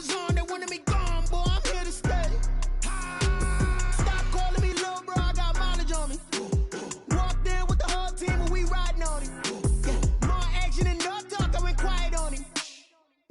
was on, they wanted me gone, boy, I'm here to stay. Stop calling me little bro, I got mileage on me. Walked in with the whole team and we riding on him. More action and no talk, I went quiet on him.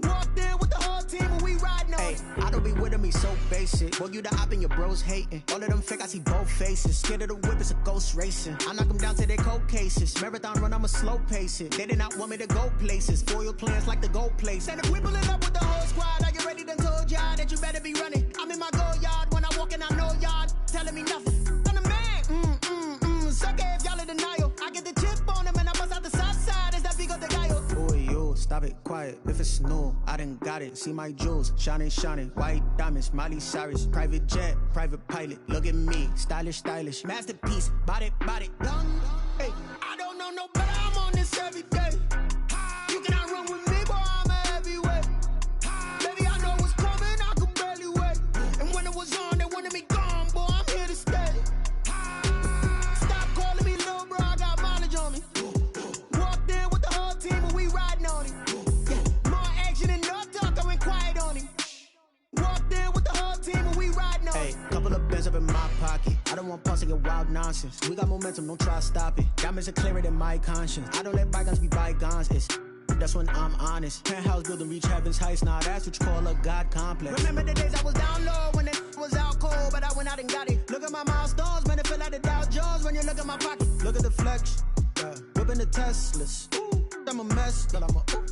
Walked in with the whole team and we riding on him. I don't be with him, he so basic. Boy, you the op and your bros hating. All of them fake, I see both faces. Scared of the whip, it's a ghost racing. I knock them down to their cold cases. Marathon run, I'ma slow pace it. They did not want me to go places. Foil plans like the gold place. And if we pulling up with the whole squad, I get ready done told y'all that you better be running. I'm in my go yard, when I walk in, I know y'all telling me nothing. I'm the man, sucker if y'all in denial. I get the chip on him and I bust out the south side. Is that big of the guy? Boy, you, stop it, quiet. If it's new, I done got it. See my jewels, shining, white diamonds, Miley Cyrus. Private jet, private pilot, look at me. Stylish, masterpiece, body, young. Hey, I don't know no better, I'm on this every day. You cannot run with me, boy, I'm a heavyweight. Baby, I know what's coming, I could barely wait. And when it was on, they wanted me gone, boy, I'm here to stay. Stop calling me little bro, I got mileage on me. Walked in with the whole team and we riding on him. More action and no talk, I went quiet on him. Walked in with the whole team and we riding on him. Couple of bins up in my pocket. I don't want pulse to get wild nonsense. We got momentum, don't try to stop it. Diamonds are clearer than my conscience. I don't let bygones be bygones. That's when I'm honest. Penthouse building reach heaven's heights. Now that's what you call a God complex. Remember the days I was down low when it was out cold, but I went out and got it. Look at my milestones, man, it feel like the Dow Jones when you look at my pocket. Look at the flex, whipping the Teslas. I'm a mess, but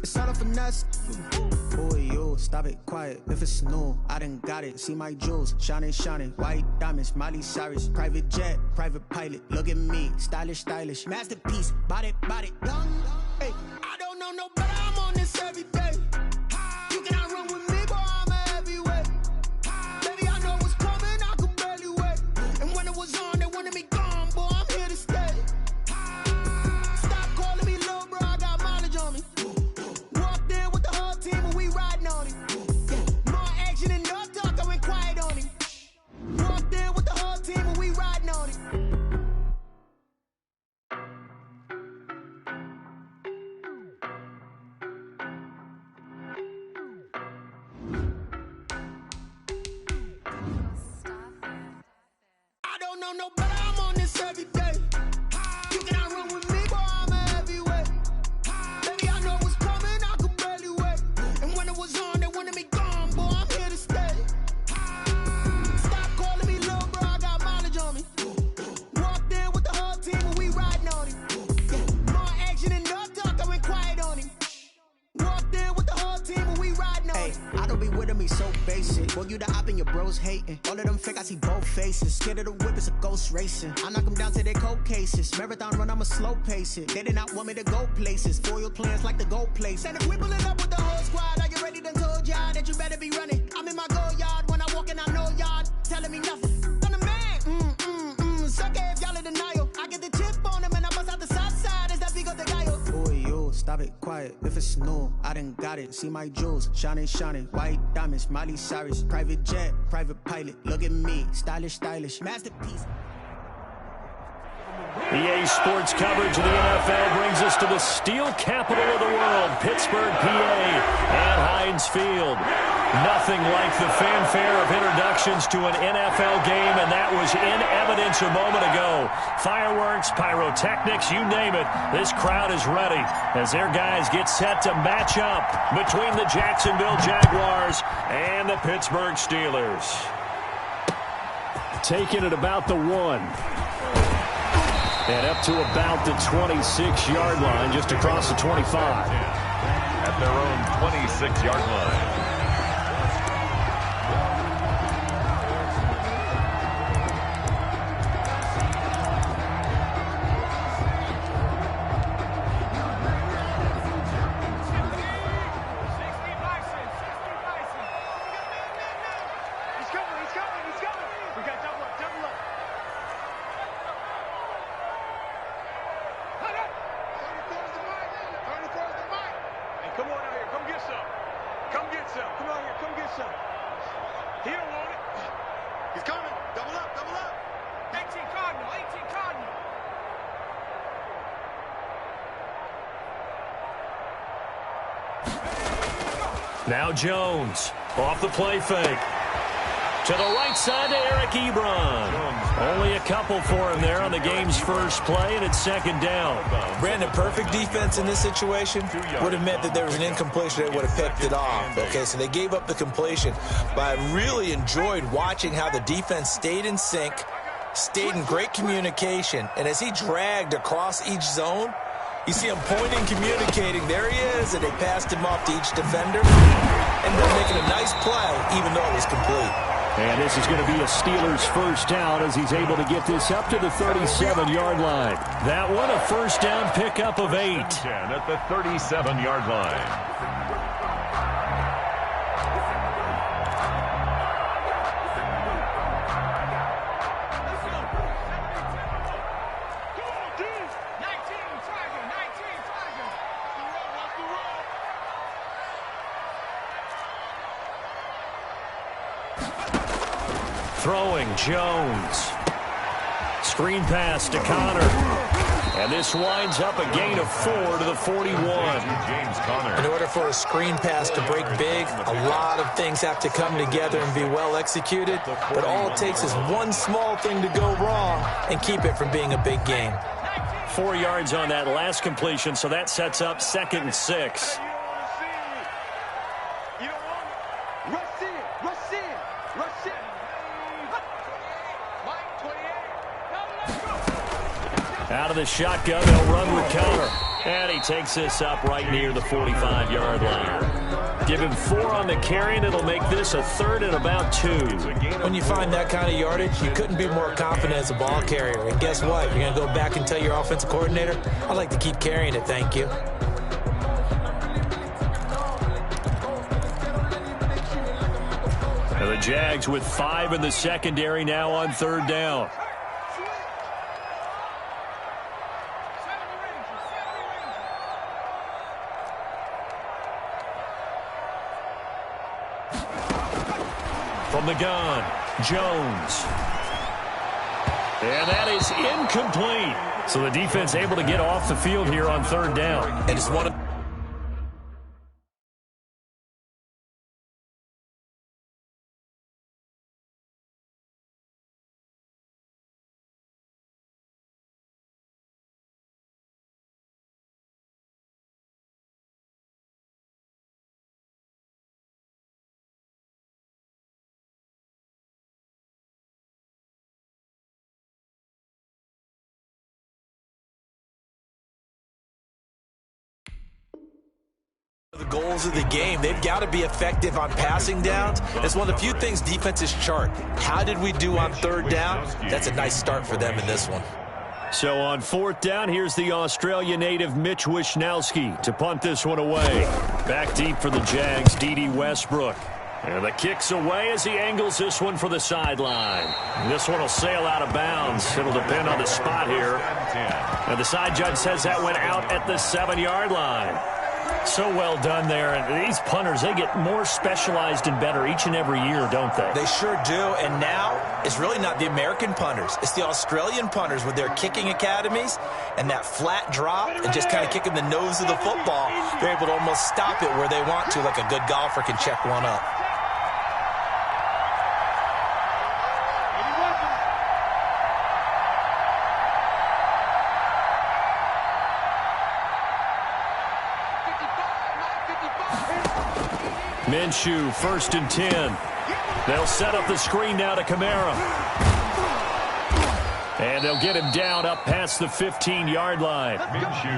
it's all a finesse. Boy, you, stop it, quiet. If it's new, I done got it. See my jewels, shining, white diamonds, Miley Cyrus. Private jet, private pilot, look at me. Stylish, masterpiece, body, young. Hey, I don't know no better, I'm on this every day. You cannot run with me, boy, I'm a heavyweight. Baby, I know what's coming, I could barely wait. And when it was on, they wanted me gone, boy, I'm here to stay. Stop calling me little bro, I got mileage on me. Walked in with the whole team and we riding on him. More action and no talk, I went quiet on him. Walked in with the whole team and we riding on him. I don't know no better, I'm on this every day. You cannot run with me, boy, I'm a heavyweight. Baby, I know what's coming, I could barely wait. And when it was on, they wanted me gone, boy, I'm here to stay. Stop calling me little bro, I got mileage on me. Walked in with the whole team and we riding on him. More action and no talk, I went quiet on him. Walked in with the whole team and we riding on him. I don't be with him, he's so basic. Boy, you the op and your bros hating. All of them fake, I see both faces. Scared of the whip, it's a ghost racing. I knock them down to their cold cases. Marathon run, I'ma slow pace it. They did not want me to go places. Foil plans like the gold place. And if we pulling up with the whole squad, I get ready done told y'all that you better be running. I'm in my go yard, when I walk in, I know y'all telling me nothing. I'm the man, sucker if y'all in denial. I get the chip on him and I bust out the south side. Is that big of the guy? Boy, you, stop it, quiet. If it's new, I done got it. See my jewels, shining, white diamonds, Miley Cyrus. Private jet, private pilot, look at me. Stylish, masterpiece. EA Sports coverage of the NFL brings us to the steel capital of the world, Pittsburgh, PA, and Heinz Field. Nothing like the fanfare of introductions to an NFL game, and that was in evidence a moment ago. Fireworks, pyrotechnics, you name it, this crowd is ready as their guys get set to match up between the Jacksonville Jaguars and the Pittsburgh Steelers. Taking it about the 1. And up to about the 26-yard line, just across the 25. At their own 26-yard line. Now Jones off the play fake. To the right side to Eric Ebron. Only a couple for him there on the game's first play, and it's second down. Brandon, perfect defense in this situation would have meant that there was an incompletion that would have picked it off. Okay, so they gave up the completion. But I really enjoyed watching how the defense stayed in sync, stayed in great communication, and as he dragged across each zone, you see him pointing, communicating. There he is, and they passed him off to each defender. And they're making a nice play, even though it was complete. And this is going to be a Steelers first down as he's able to get this up to the 37-yard line. That one, a first down pickup of 8. At the 37-yard line. Throwing, Jones. Screen pass to Connor. And this winds up a gain of 4 to the 41. James Conner. In order for a screen pass to break big, a lot of things have to come together and be well executed. But all it takes is one small thing to go wrong and keep it from being a big gain. 4 yards on that last completion, so that sets up 2nd and 6. Out of the shotgun, they'll run with Connor. And he takes this up right near the 45-yard line. Give him 4 on the carry, and it'll make this a 3rd and about 2. When you find that kind of yardage, you couldn't be more confident as a ball carrier. And guess what? You're going to go back and tell your offensive coordinator, I'd like to keep carrying it, thank you. And the Jags with 5 in the secondary now on 3rd down. From the gun, Jones. And that is incomplete. So the defense able to get off the field here on 3rd down. And it's one of the goals of the game. They've got to be effective on passing downs. It's one of the few things defenses chart. How did we do on 3rd down? That's a nice start for them in this one. So on 4th down, here's the Australia native Mitch Wishnowsky to punt this one away. Back deep for the Jags, D.D. Westbrook. And the kick's away as he angles this one for the sideline. This one will sail out of bounds. It'll depend on the spot here. And the side judge says that went out at the 7-yard line. So well done there. And these punters, they get more specialized and better each and every year, don't they? They sure do. And now it's really not the American punters. It's the Australian punters with their kicking academies and that flat drop and just kind of kicking the nose of the football. They're able to almost stop it where they want to, like a good golfer can check one up. Minshew, 1st and 10. They'll set up the screen now to Kamara. And they'll get him down up past the 15-yard line.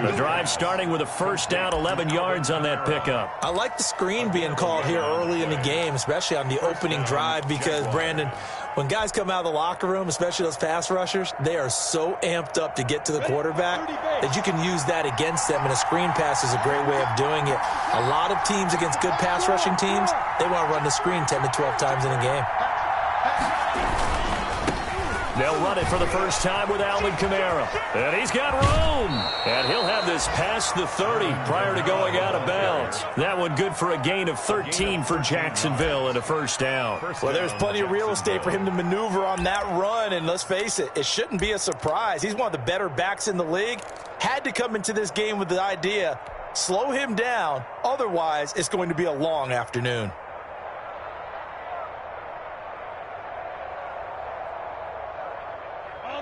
The drive starting with a first down, 11 yards on that pickup. I like the screen being called here early in the game, especially on the opening drive, because, Brandon, when guys come out of the locker room, especially those pass rushers, they are so amped up to get to the quarterback that you can use that against them, and a screen pass is a great way of doing it. A lot of teams against good pass rushing teams, they want to run the screen 10 to 12 times in a game. They'll run it for the first time with Alvin Kamara. And he's got room. And he'll have this past the 30 prior to going out of bounds. That one good for a gain of 13 for Jacksonville and a first down. Well, there's plenty of real estate for him to maneuver on that run. And let's face it, it shouldn't be a surprise. He's one of the better backs in the league. Had to come into this game with the idea, Slow him down. Otherwise, it's going to be a long afternoon.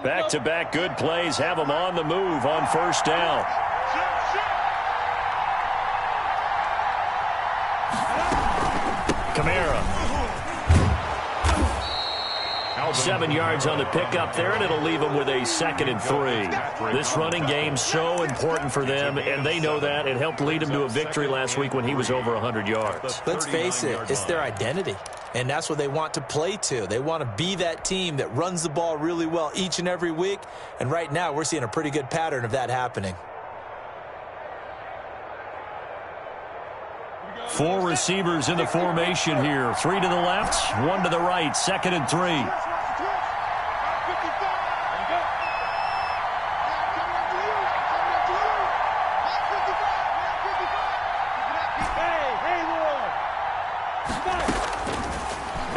Back-to-back good plays have them on the move on first down. Kamara. 7 yards on the pickup there, and it'll leave them with a 2nd and 3. This running game's so important for them, and they know that. It helped lead them to a victory last week when he was over 100 yards. Let's face it, it's their identity, and that's what they want to play to. They want to be that team that runs the ball really well each and every week, and right now we're seeing a pretty good pattern of that happening. 4 receivers in the formation here. 3 to the left, 1 to the right. 2nd and 3.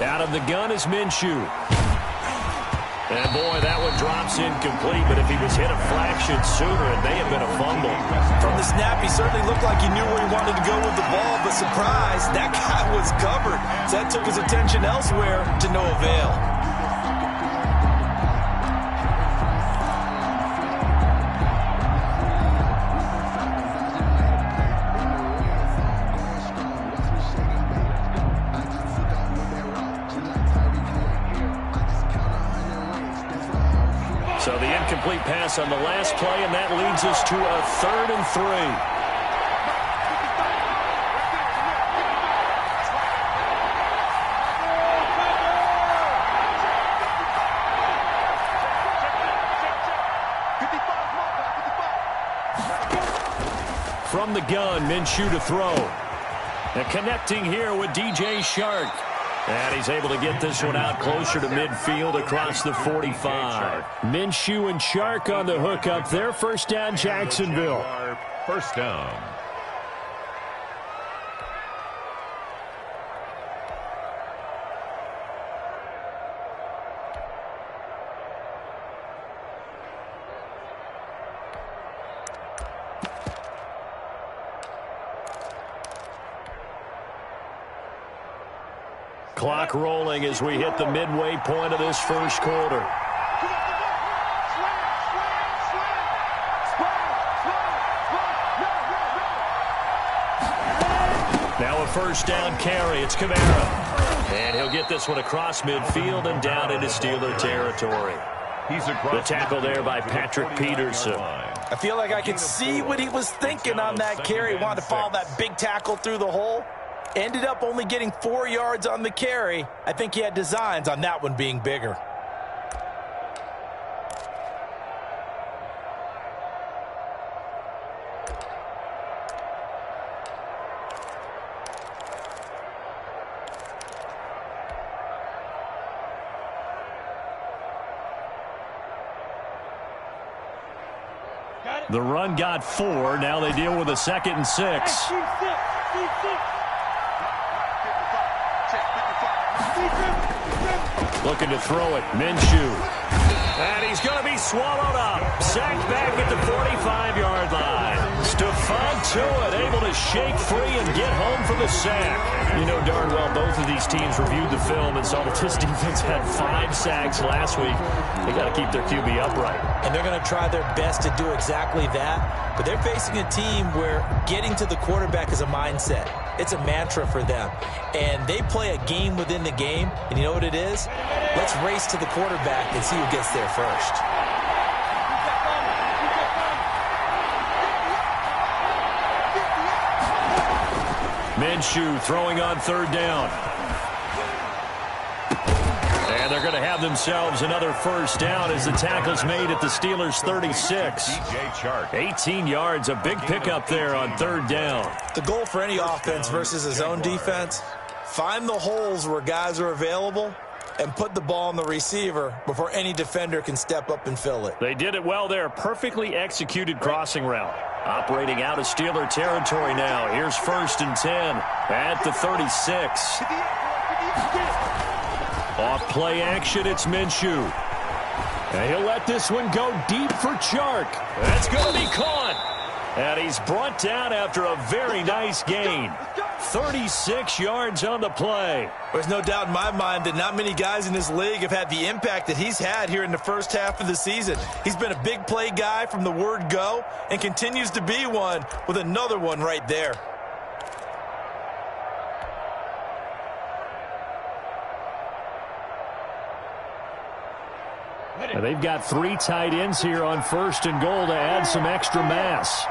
Out of the gun is Minshew. And boy, that one drops incomplete, but if he was hit a fraction sooner, it may have been a fumble. From the snap, he certainly looked like he knew where he wanted to go with the ball, but surprise, that guy was covered. So that took his attention elsewhere to no avail. So the incomplete pass on the last play, and that leads us to a 3rd and 3. From the gun, Minshew to throw. And connecting here with DJ Shark. And he's able to get this one out closer to midfield across the 45. Minshew and Shark on the hook up there. First down, Jacksonville. First down. Clock rolling as we hit the midway point of this first quarter. Now a first down carry. It's Kamara. And he'll get this one across midfield and down into Steeler territory. The tackle there by Patrick Peterson. I feel like I can see what he was thinking on that carry. He wanted to follow that big tackle through the hole. Ended up only getting 4 yards on the carry. I think he had designs on that one being bigger. The run got 4. Now they deal with a 2nd and 6. Looking to throw it. Minshew. And he's going to be swallowed up. Sacked back at the 45-yard line. Stephon Tuitt able to shake free and get home for the sack. You know darn well both of these teams reviewed the film and saw that this defense had 5 sacks last week. They got to keep their QB upright. And they're going to try their best to do exactly that. But they're facing a team where getting to the quarterback is a mindset. It's a mantra for them. And they play a game within the game. And you know what it is? Let's race to the quarterback and see who gets there first. Minshew throwing on 3rd down. And they're going to have themselves another first down as the tackle's made at the Steelers' 36. 18 yards, a big pickup there on 3rd down. The goal for any offense versus his own defense, find the holes where guys are available and put the ball on the receiver before any defender can step up and fill it. They did it well there. Perfectly executed crossing route. Operating out of Steeler territory now. Here's 1st and 10 at the 36. Off play action, it's Minshew. And he'll let this one go deep for Chark. That's going to be caught. And he's brought down after a very nice gain. 36 yards on the play. There's no doubt in my mind that not many guys in this league have had the impact that he's had here in the first half of the season. He's been a big play guy from the word go and continues to be one with another one right there. And they've got 3 tight ends here on 1st and goal to add some extra mass.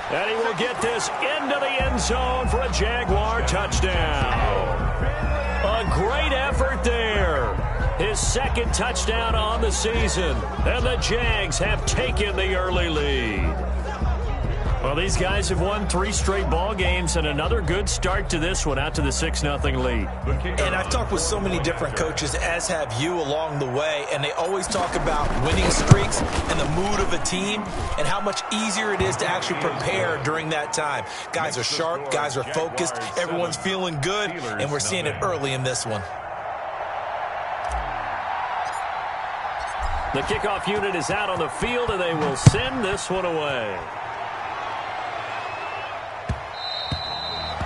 And he will get this into the end zone for a Jaguar touchdown. A great effort there. His 2nd touchdown on the season. And the Jags have taken the early lead. Well, these guys have won 3 straight ball games and another good start to this one out to the 6-0 lead. And I've talked with so many different coaches, as have you along the way, and they always talk about winning streaks and the mood of a team and how much easier it is to actually prepare during that time. Guys are sharp, guys are focused, everyone's feeling good, and we're seeing it early in this one. The kickoff unit is out on the field, and they will send this one away.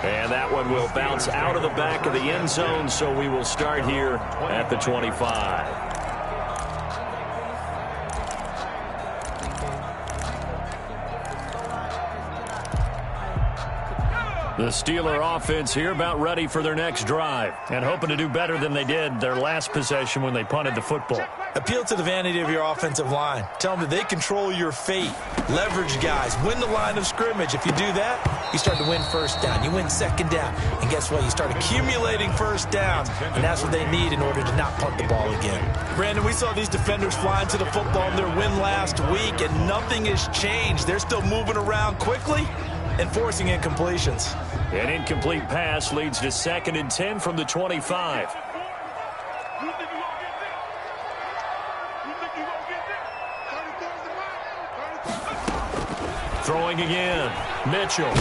And that one will bounce out of the back of the end zone, so we will start here at the 25. The Steeler offense here about ready for their next drive and hoping to do better than they did their last possession when they punted the football. Appeal to the vanity of your offensive line. Tell them that they control your fate. Leverage guys. Win the line of scrimmage. If you do that, you start to win 1st down. You win 2nd down. And guess what? You start accumulating 1st downs. And that's what they need in order to not punt the ball again. Brandon, we saw these defenders flying to the football in their win last week, and nothing has changed. They're still moving around quickly and forcing incompletions. An incomplete pass leads to 2nd and 10 from the 25. Throwing again. Mitchell.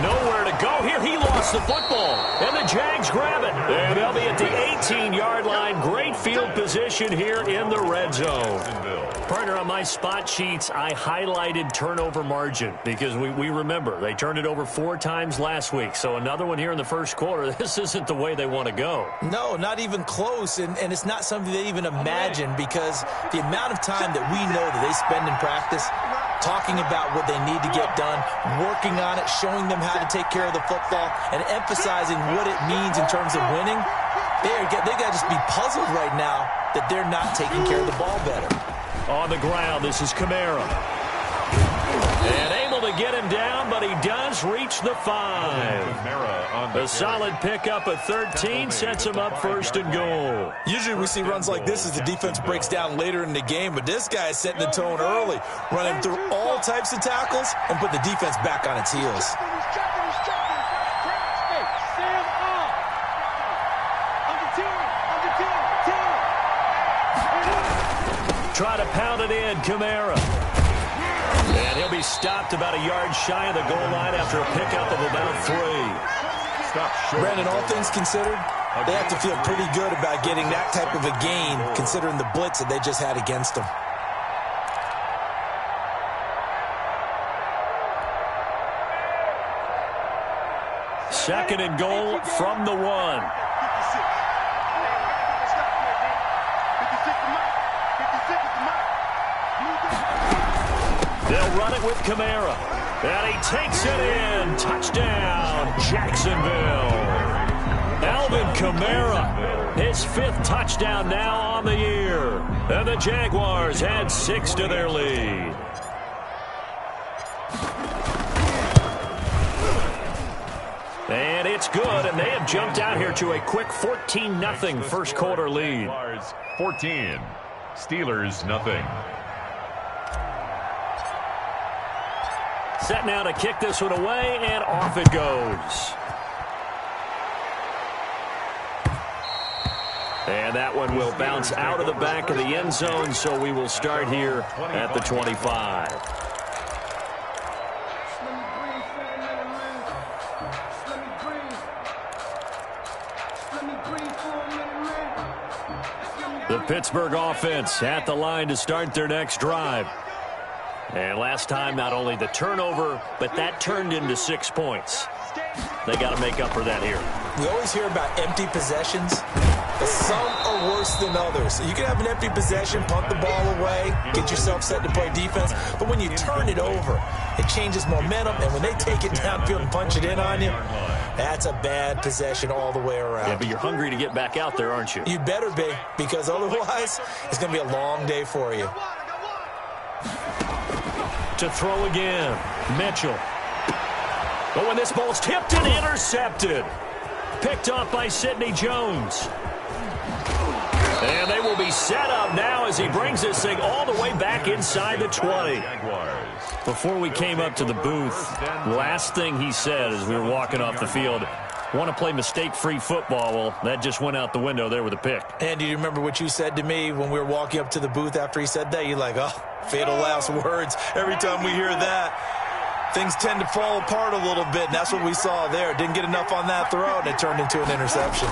Nowhere to go here. He lost the football. And the Jags grab it. And they'll be at the 18-yard line. Great field position here in the red zone. Partner, on my spot sheets, I highlighted turnover margin because we remember they turned it over 4 times last week. So another one here in the first quarter. This isn't the way they want to go. No, not even close. And it's not something they even imagine because the amount of time that we know that they spend in practice talking about what they need to get done, working on it, showing them how to take care of the football, and emphasizing what it means in terms of winning. They got to just be puzzled right now that they're not taking care of the ball better. On the ground, this is Kamara. And able to get him down, but he does reach the 5. A solid pickup of 13 sets him up 1st and goal. Usually we see runs like this as the defense breaks down later in the game, but this guy is setting the tone early, running through all types of tackles and put the defense back on its heels. Try to pound it in, Kamara. And he'll be stopped about a yard shy of the goal line after a pickup of about 3. Brandon, all things considered, they have to feel pretty good about getting that type of a gain, considering the blitz that they just had against them. Second and goal from the 1. They'll run it with Kamara. And he takes it in. Touchdown, Jacksonville. Alvin Kamara, his 5th touchdown now on the year. And the Jaguars add 6 to their lead. And it's good, and they have jumped out here to a quick 14-0 first quarter lead. 14, Steelers nothing. Set now to kick this one away, and off it goes. And that one will bounce out of the back of the end zone, so we will start here at the 25. The Pittsburgh offense at the line to start their next drive. And last time, not only the turnover, but that turned into 6 points. They got to make up for that here. We always hear about empty possessions, but some are worse than others. So you can have an empty possession, punt the ball away, get yourself set to play defense. But when you turn it over, it changes momentum. And when they take it downfield and punch it in on you, that's a bad possession all the way around. Yeah, but you're hungry to get back out there, aren't you? You better be, because otherwise it's going to be a long day for you. To throw again, Mitchell. But when this ball's tipped and intercepted. Picked off by Sidney Jones. And they will be set up now as he brings this thing all the way back inside the 20. Before we came up to the booth, last thing he said as we were walking off the field, want to play mistake-free football. Well, that just went out the window there with a pick. And do you remember what you said to me when we were walking up to the booth after he said that? You're like, oh, fatal last words. Every time we hear that, things tend to fall apart a little bit, and that's what we saw there. Didn't get enough on that throw, and it turned into an interception.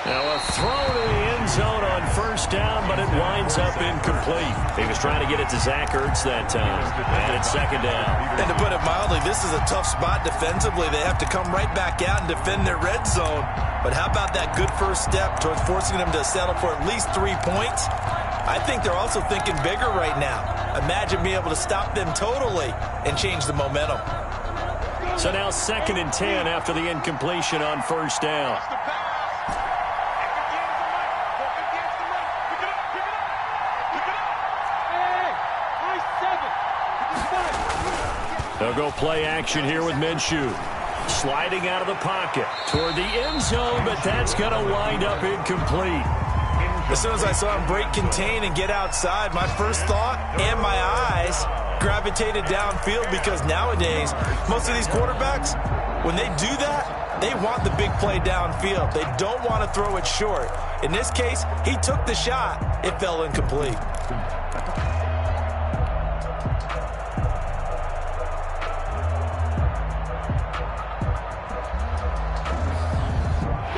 Now a throw to the end zone on first down, but it winds up incomplete. He was trying to get it to Zach Ertz that time, and it's second down. And to put it mildly, this is a tough spot defensively. They have to come right back out and defend their red zone. But how about that good first step towards forcing them to settle for at least 3 points? I think they're also thinking bigger right now. Imagine being able to stop them totally and change the momentum. So now 2nd and 10 after the incompletion on first down. They'll go play action here with Minshew. Sliding out of the pocket toward the end zone, but that's going to wind up incomplete. As soon as I saw him break contain and get outside, my first thought and my eyes gravitated downfield, because nowadays, most of these quarterbacks, when they do that, they want the big play downfield. They don't want to throw it short. In this case, he took the shot. It fell incomplete.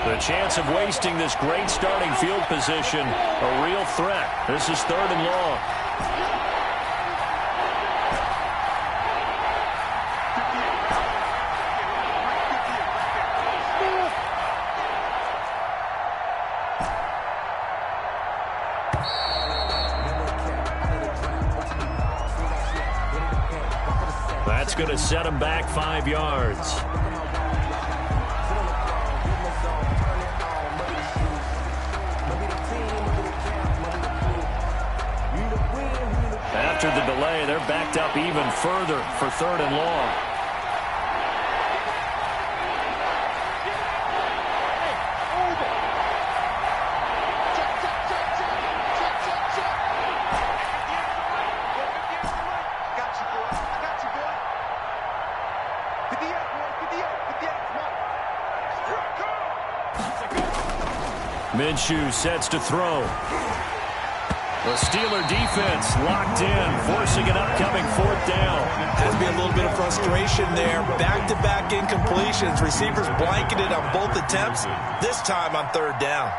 The chance of wasting this great starting field position, a real threat. This is 3rd and long. That's going to set him back 5 yards. After the delay, they're backed up even further for 3rd and long. Minshew sets to throw. The Steeler defense locked in, forcing an upcoming 4th down. Has to be a little bit of frustration there. Back-to-back incompletions. Receivers blanketed on both attempts, this time on 3rd down.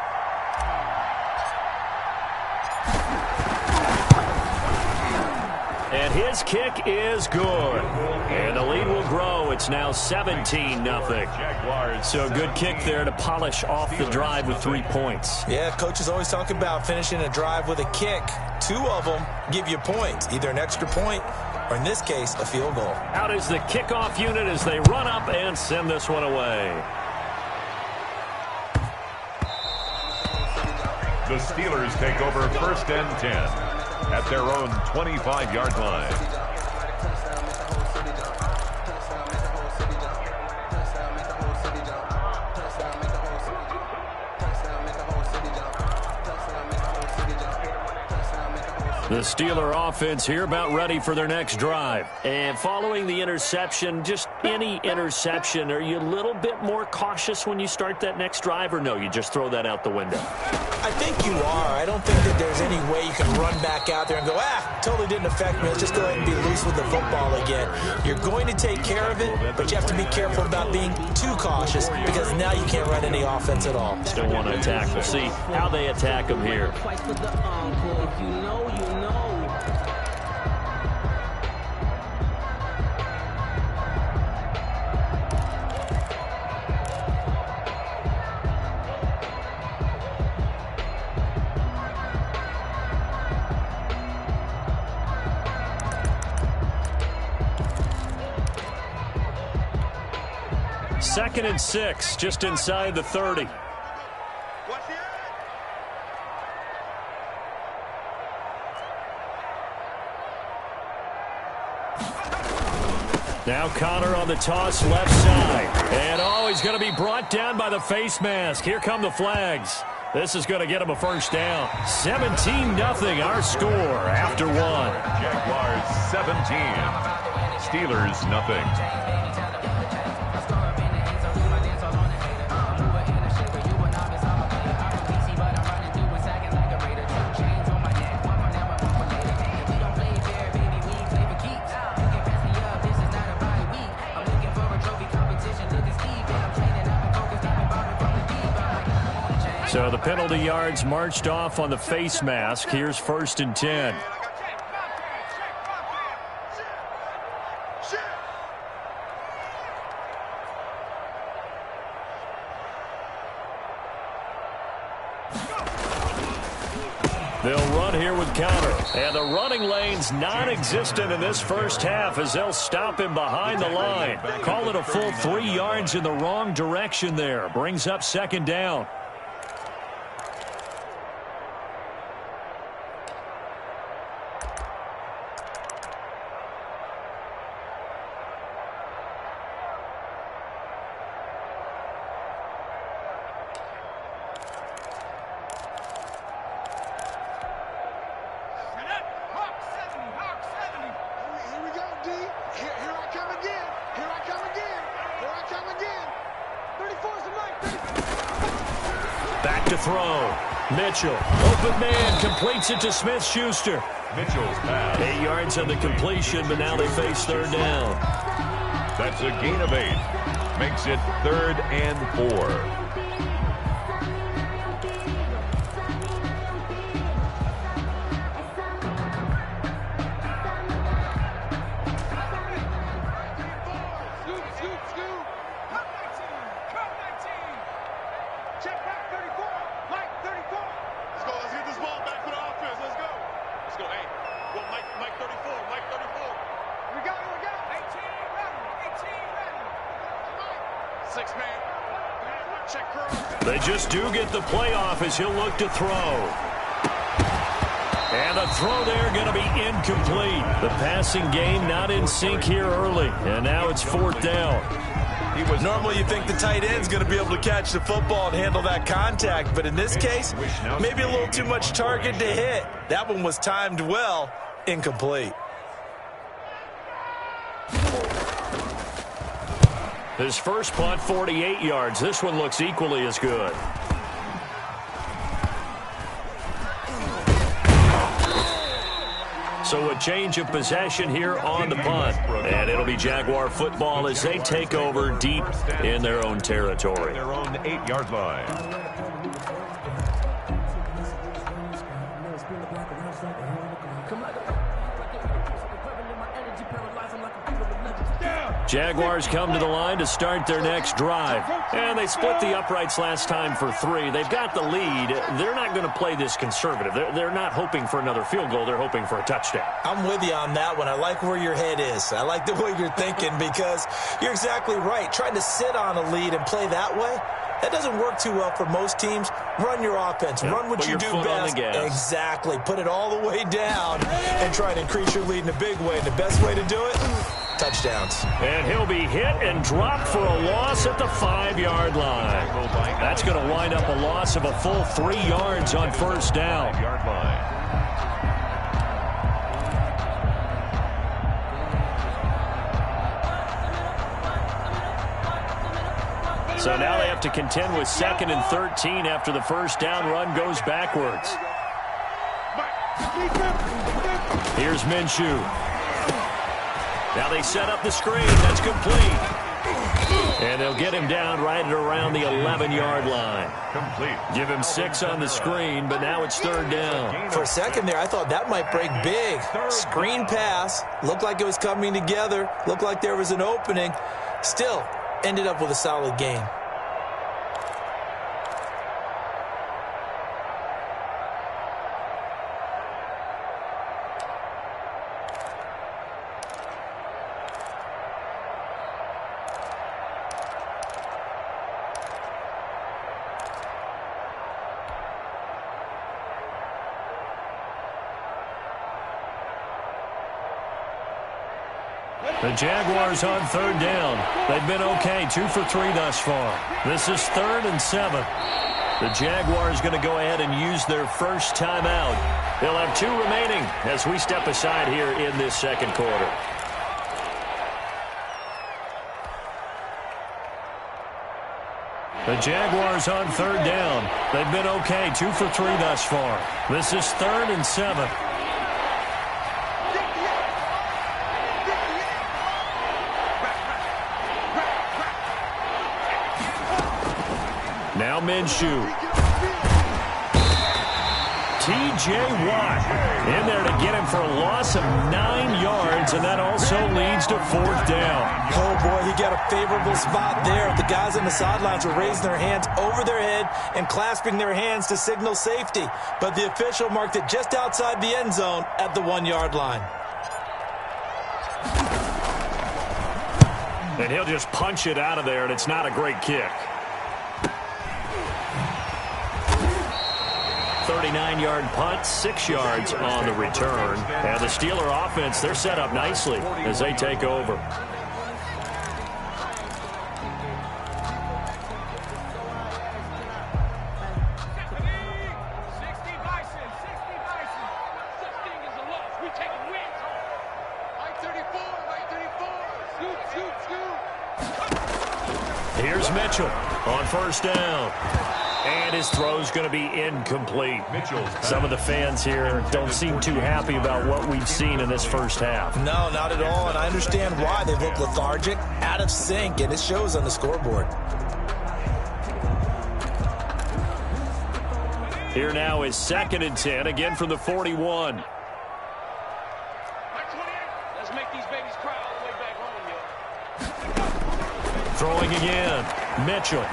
And his kick is good. And the lead will grow. It's now 17-0. So good kick there to polish off the drive with 3 points. Yeah, coaches always talk about finishing a drive with a kick. 2 of them give you points, either an extra point or, in this case, a field goal. Out is the kickoff unit as they run up and send this one away. The Steelers take over 1st and 10 at their own 25-yard line. The Steeler offense here about ready for their next drive. And following the interception, just any interception, are you a little bit more cautious when you start that next drive, or no, you just throw that out the window? I think you are. I don't think that there's any way you can run back out there and go, totally didn't affect me. Let's just go ahead and be loose with the football again. You're going to take care of it, but you have to be careful about being too cautious because now you can't run any offense at all. Still want to attack. We'll see how they attack them here. Second and 6, just inside the 30. Now Connor on the toss left side. And he's going to be brought down by the face mask. Here come the flags. This is going to get him a first down. 17-0 our score after one. Jaguars 17. Steelers nothing. So the penalty yards marched off on the face mask. Here's 1st and 10. They'll run here with Connor. And the running lane's non-existent in this first half as they'll stop him behind the line. Call it a full 3 yards in the wrong direction there. Brings up 2nd down. Back to throw. Mitchell, open man, completes it to Smith-Schuster. Mitchell's pass. 8 yards on the completion, but now they face 3rd down. That's a gain of 8. Makes it 3rd and 4. They just do get the playoff as he'll look to throw. And the throw there going to be incomplete. The passing game not in sync here early. And now it's 4th down. Normally you think the tight end's going to be able to catch the football and handle that contact. But in this case, maybe a little too much target to hit. That one was timed well. Incomplete. His first punt, 48 yards. This one looks equally as good. So a change of possession here on the punt. And it'll be Jaguar football as they take over deep in their own territory. Their own 8-yard line. Jaguars come to the line to start their next drive. And they split the uprights last time for 3. They've got the lead. They're not going to play this conservative. They're not hoping for another field goal. They're hoping for a touchdown. I'm with you on that one. I like where your head is. I like the way you're thinking because you're exactly right. Trying to sit on a lead and play that way, that doesn't work too well for most teams. Run your offense. Run what you do best. Exactly. Put it all the way down and try to increase your lead in a big way. And the best way to do it, touchdowns. And he'll be hit and dropped for a loss at the 5-yard line. That's going to wind up a loss of a full 3 yards on 1st down. So now they have to contend with 2nd and 13 after the first down run goes backwards. Here's Minshew. Now they set up the screen. That's complete. And they'll get him down right at around the 11-yard line. Complete. Give him 6 on the screen, but now it's 3rd down. For a second there, I thought that might break big. Screen pass. Looked like it was coming together. Looked like there was an opening. Still, ended up with a solid game. The Jaguars on 3rd down. They've been okay, 2 for 3 thus far. This is 3rd and 7. The Jaguars going to go ahead and use their first timeout. They'll have 2 remaining as we step aside here in this second quarter. The Jaguars on 3rd down. They've been okay, 2 for 3 thus far. This is 3rd and 7. Now Minshew. T.J. Watt in there to get him for a loss of 9 yards, and that also leads to 4th down. Oh, boy, he got a favorable spot there. The guys on the sidelines were raising their hands over their head and clasping their hands to signal safety. But the official marked it just outside the end zone at the 1-yard line. And he'll just punch it out of there, and it's not a great kick. 39-yard punt, 6 yards on the return. And the Steeler offense, they're set up nicely as they take over. Here's Mitchell on 1st down. And his throw's going to be incomplete. Some of the fans here don't seem too happy about what we've seen in this first half. No, not at all, and I understand why. They look lethargic, out of sync, and it shows on the scoreboard. Here now is 2nd and 10, again from the 41. Let's make these babies cry all the way back home here. Throwing again, Mitchell.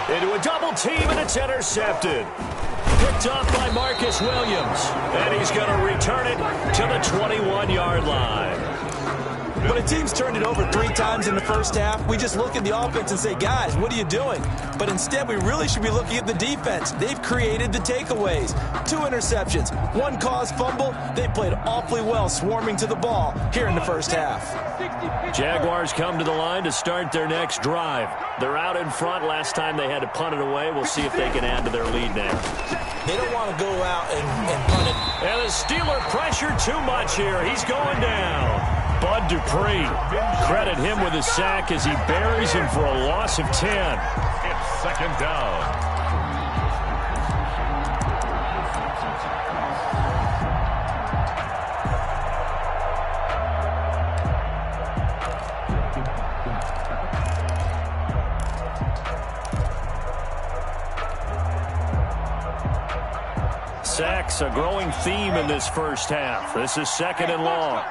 Into a double team, and it's intercepted. Picked off by Marcus Williams. And he's going to return it to the 21-yard line. When a team's turned it over 3 times in the first half, we just look at the offense and say, guys, what are you doing? But instead, we really should be looking at the defense. They've created the takeaways. 2 interceptions, 1 caused fumble. They played awfully well swarming to the ball here in the first half. Jaguars come to the line to start their next drive. They're out in front. Last time they had to punt it away. We'll see if they can add to their lead now. They don't want to go out and punt it. And the Steeler pressure too much here. He's going down. Bud Dupree, credit him with a sack as he buries him for a loss of 10. It's 2nd down. Sacks, a growing theme in this first half. This is 2nd and long.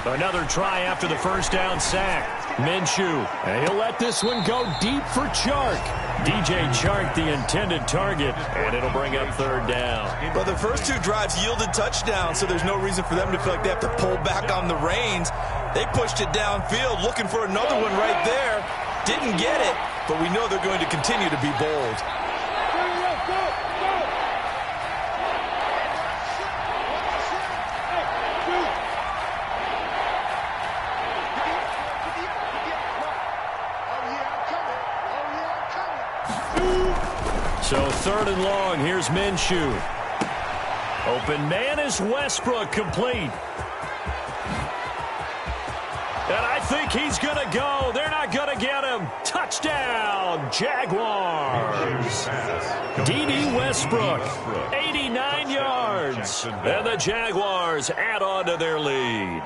Another try after the first down sack. Minshew, and he'll let this one go deep for Chark. DJ Chark, the intended target, and it'll bring up 3rd down. But the first 2 drives yielded touchdowns, so there's no reason for them to feel like they have to pull back on the reins. They pushed it downfield, looking for another one right there. Didn't get it, but we know they're going to continue to be bold. So 3rd and long, here's Minshew. Open man is Westbrook, complete. think he's going to go. They're not going to get him. Touchdown, Jaguars. D.D. Westbrook, 89 yards. And the Jaguars add on to their lead.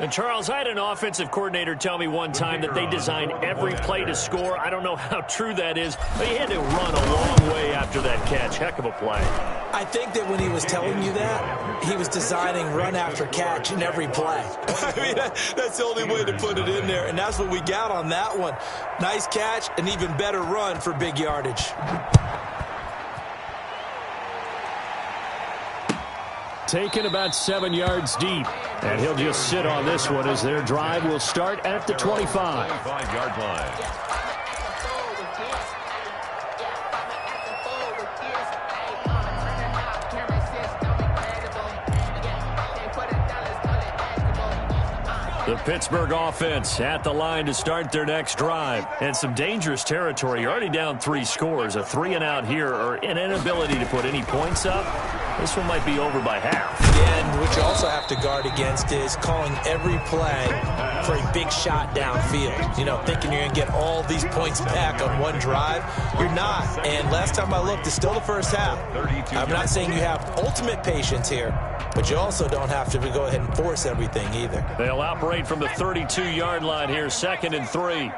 And, Charles, I had an offensive coordinator tell me one time that they design every play to score. I don't know how true that is, but he had to run a long way after that catch. Heck of a play. I think that when he was telling you that, he was designing run after catch in every play. I mean, that's the only way to put it in there, and that's what we got on that one. Nice catch, an even better run for big yardage. Taken about 7 yards deep. And he'll just sit on this one as their drive will start at the 25. 25-yard line. The Pittsburgh offense at the line to start their next drive. And some dangerous territory. You're already down 3 scores. A 3-and-out here or an inability to put any points up. This one might be over by half. And what you also have to guard against is calling every play for a big shot downfield. You know, thinking you're going to get all these points back on one drive. You're not. And last time I looked, it's still the first half. I'm not saying you have ultimate patience here, but you also don't have to go ahead and force everything either. They'll operate from the 32-yard line here, 2nd and 3. 34's a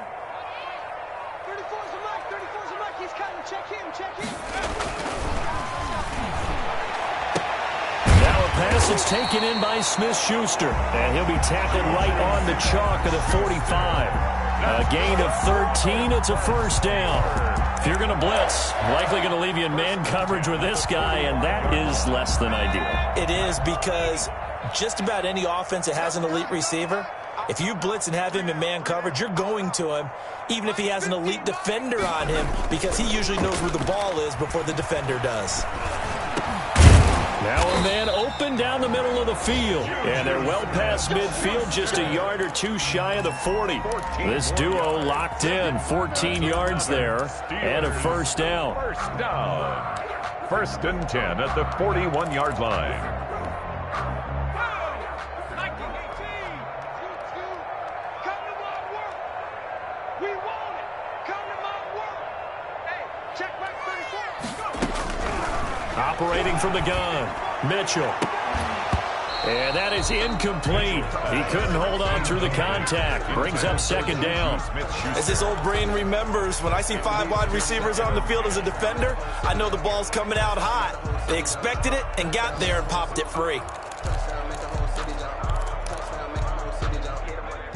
Mike. 34's a Mike. He's coming. Check him. Check him. Now a pass that's taken in by Smith-Schuster. And he'll be tackled right on the chalk of the 45. A gain of 13. It's a first down. If you're going to blitz, likely going to leave you in man coverage with this guy, and that is less than ideal. It is, because just about any offense that has an elite receiver, if you blitz and have him in man coverage, you're going to him, even if he has an elite defender on him, because he usually knows where the ball is before the defender does. Now a man open down the middle of the field. And they're well past midfield, just a yard or two shy of the 40. This duo locked in, 14 yards there, and a first down. First down. 1st and 10 at the 41-yard line. Operating from the gun, Mitchell. And that is incomplete. He couldn't hold on through the contact. Brings up 2nd down. As his old brain remembers, when I see 5 wide receivers on the field as a defender, I know the ball's coming out hot. They expected it and got there and popped it free.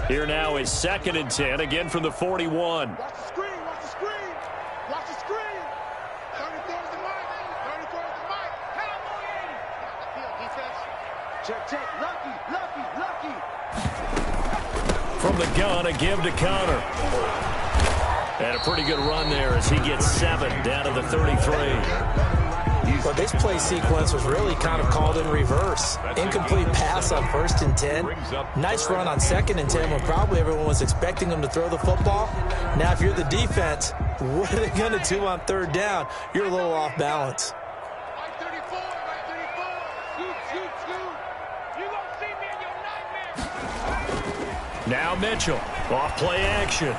Here now is 2nd and 10, again from the 41. Watch the screen. Watch the screen. Watch the screen. 34's the Mike. 34's the Mike. Check. Lucky. From the gun, a give to Connor. And a pretty good run there as he gets 7 down to the 33. Well, this play sequence was really kind of called in reverse. Incomplete pass on 1st and 10. Nice run on 2nd and 10 when probably everyone was expecting him to throw the football. Now, if you're the defense, what are they going to do on 3rd down? You're a little off balance. Mike 34. Scoot. You gonna see me in your nightmare. Now Mitchell, off play action.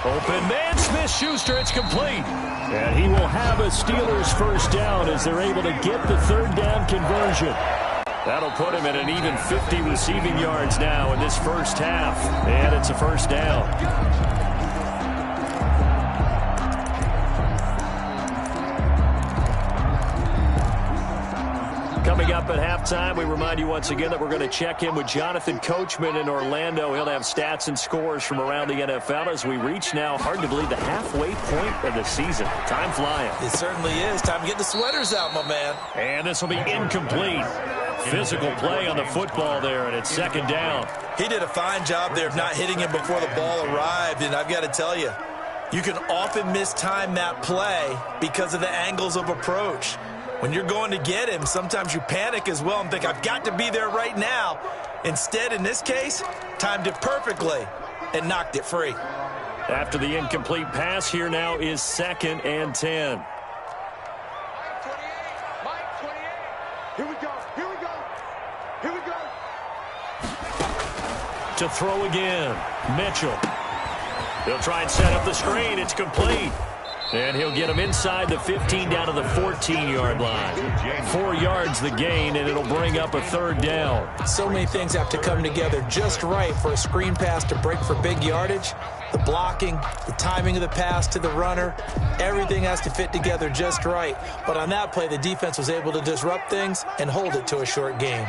Open man, Smith-Schuster, it's complete. And he will have a Steelers first down as they're able to get the 3rd down conversion. That'll put him at an even 50 receiving yards now in this first half. And it's a first down. Coming up at halftime, we remind you once again that we're going to check in with Jonathan Coachman in Orlando. He'll have stats and scores from around the NFL as we reach now, hard to believe, the halfway point of the season. Time flying. It certainly is. Time to get the sweaters out, my man. And this will be incomplete. Physical play on the football there, and it's 2nd down. He did a fine job there of not hitting him before the ball arrived, and I've got to tell you, you can often mistime that play because of the angles of approach. When you're going to get him, sometimes you panic as well and think, I've got to be there right now. Instead, in this case, timed it perfectly and knocked it free. After the incomplete pass, here now is 2nd and 10. Mike 28. Here we go. to throw again. Mitchell. He'll try and set up the screen. It's complete. And he'll get him inside the 15 down to the 14-yard line. 4 yards the gain, and it'll bring up a third down. So many things have to come together just right for a screen pass to break for big yardage. The blocking, the timing of the pass to the runner, everything has to fit together just right. But on that play, the defense was able to disrupt things and hold it to a short gain.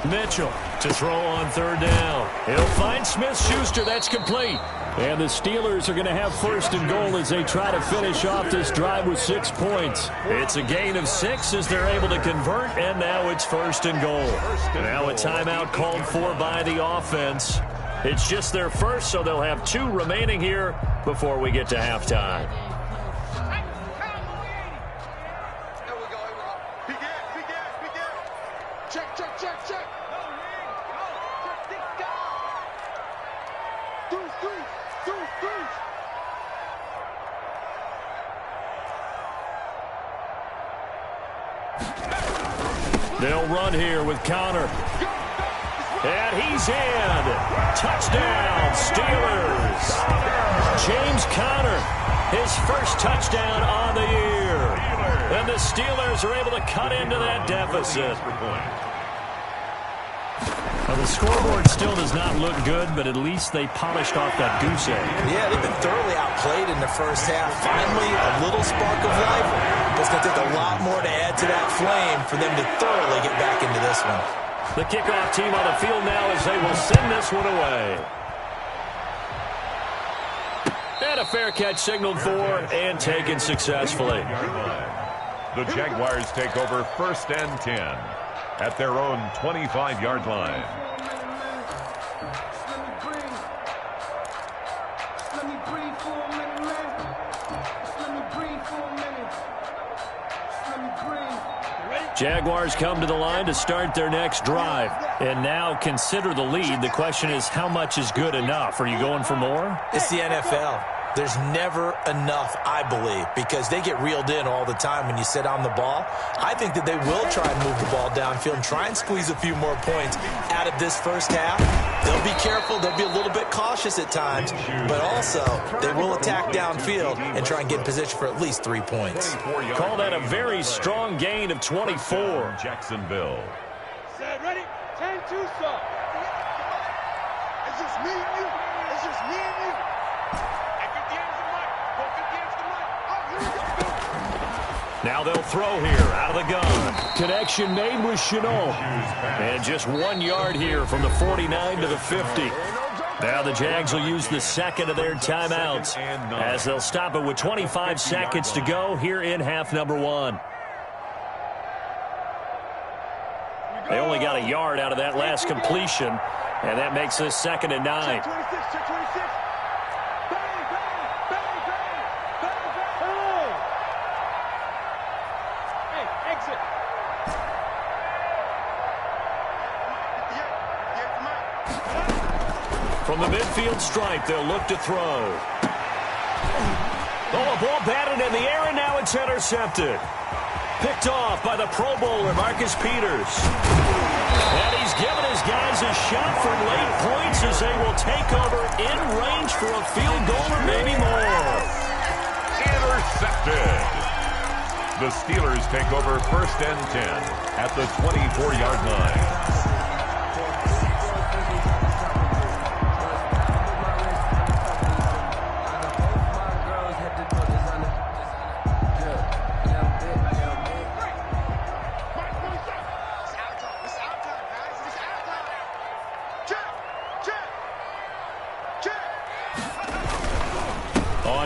Mitchell to throw on third down. He'll find Smith-Schuster. That's complete. And the Steelers are going to have first and goal as they try to finish off this drive with 6 points. It's a gain of 6 as they're able to convert, and now it's first and goal. Now a timeout called for by the offense. It's just their first, so they'll have 2 remaining here before we get to halftime. They'll run here with Connor. And he's in. Touchdown, Steelers. James Conner, his first touchdown on the year. And the Steelers are able to cut into that deficit. Well, the scoreboard still does not look good, but at least they polished off that goose egg. Yeah, they've been thoroughly outplayed in the first half. Finally, a little spark of life. It's going to take a lot more to add to that flame for them to thoroughly get back into this one. The kickoff team on the field now as they will send this one away. And a fair catch signaled for and taken successfully. The Jaguars take over first and 10 at their own 25-yard line. Jaguars come to the line to start their next drive. And now consider the lead. The question is, how much is good enough? Are you going for more? It's the NFL. There's never enough, I believe, because they get reeled in all the time when you sit on the ball. I think that they will try and move the ball downfield and try and squeeze a few more points out of this first half. They'll be careful. They'll be a little bit cautious at times, but also they will attack downfield and try and get in position for at least 3 points. Call that a very strong gain of 24. Jacksonville. Set, ready? 10-2, sir. It's just me and you. It's just me and you. Now they'll throw here out of the gun. Connection made with Chenault. And just 1 yard here from the 49 to the 50. Now the Jags will use the second of their timeouts as they'll stop it with 25 seconds to go here in half number 1. They only got a yard out of that last completion, and that makes this 2nd and 9. From the midfield stripe, they'll look to throw. Oh, a ball batted in the air, and now it's intercepted. Picked off by the Pro Bowler, Marcus Peters. And he's given his guys a shot for late points as they will take over in range for a field goal or maybe more. Intercepted. The Steelers take over first and 10 at the 24-yard line.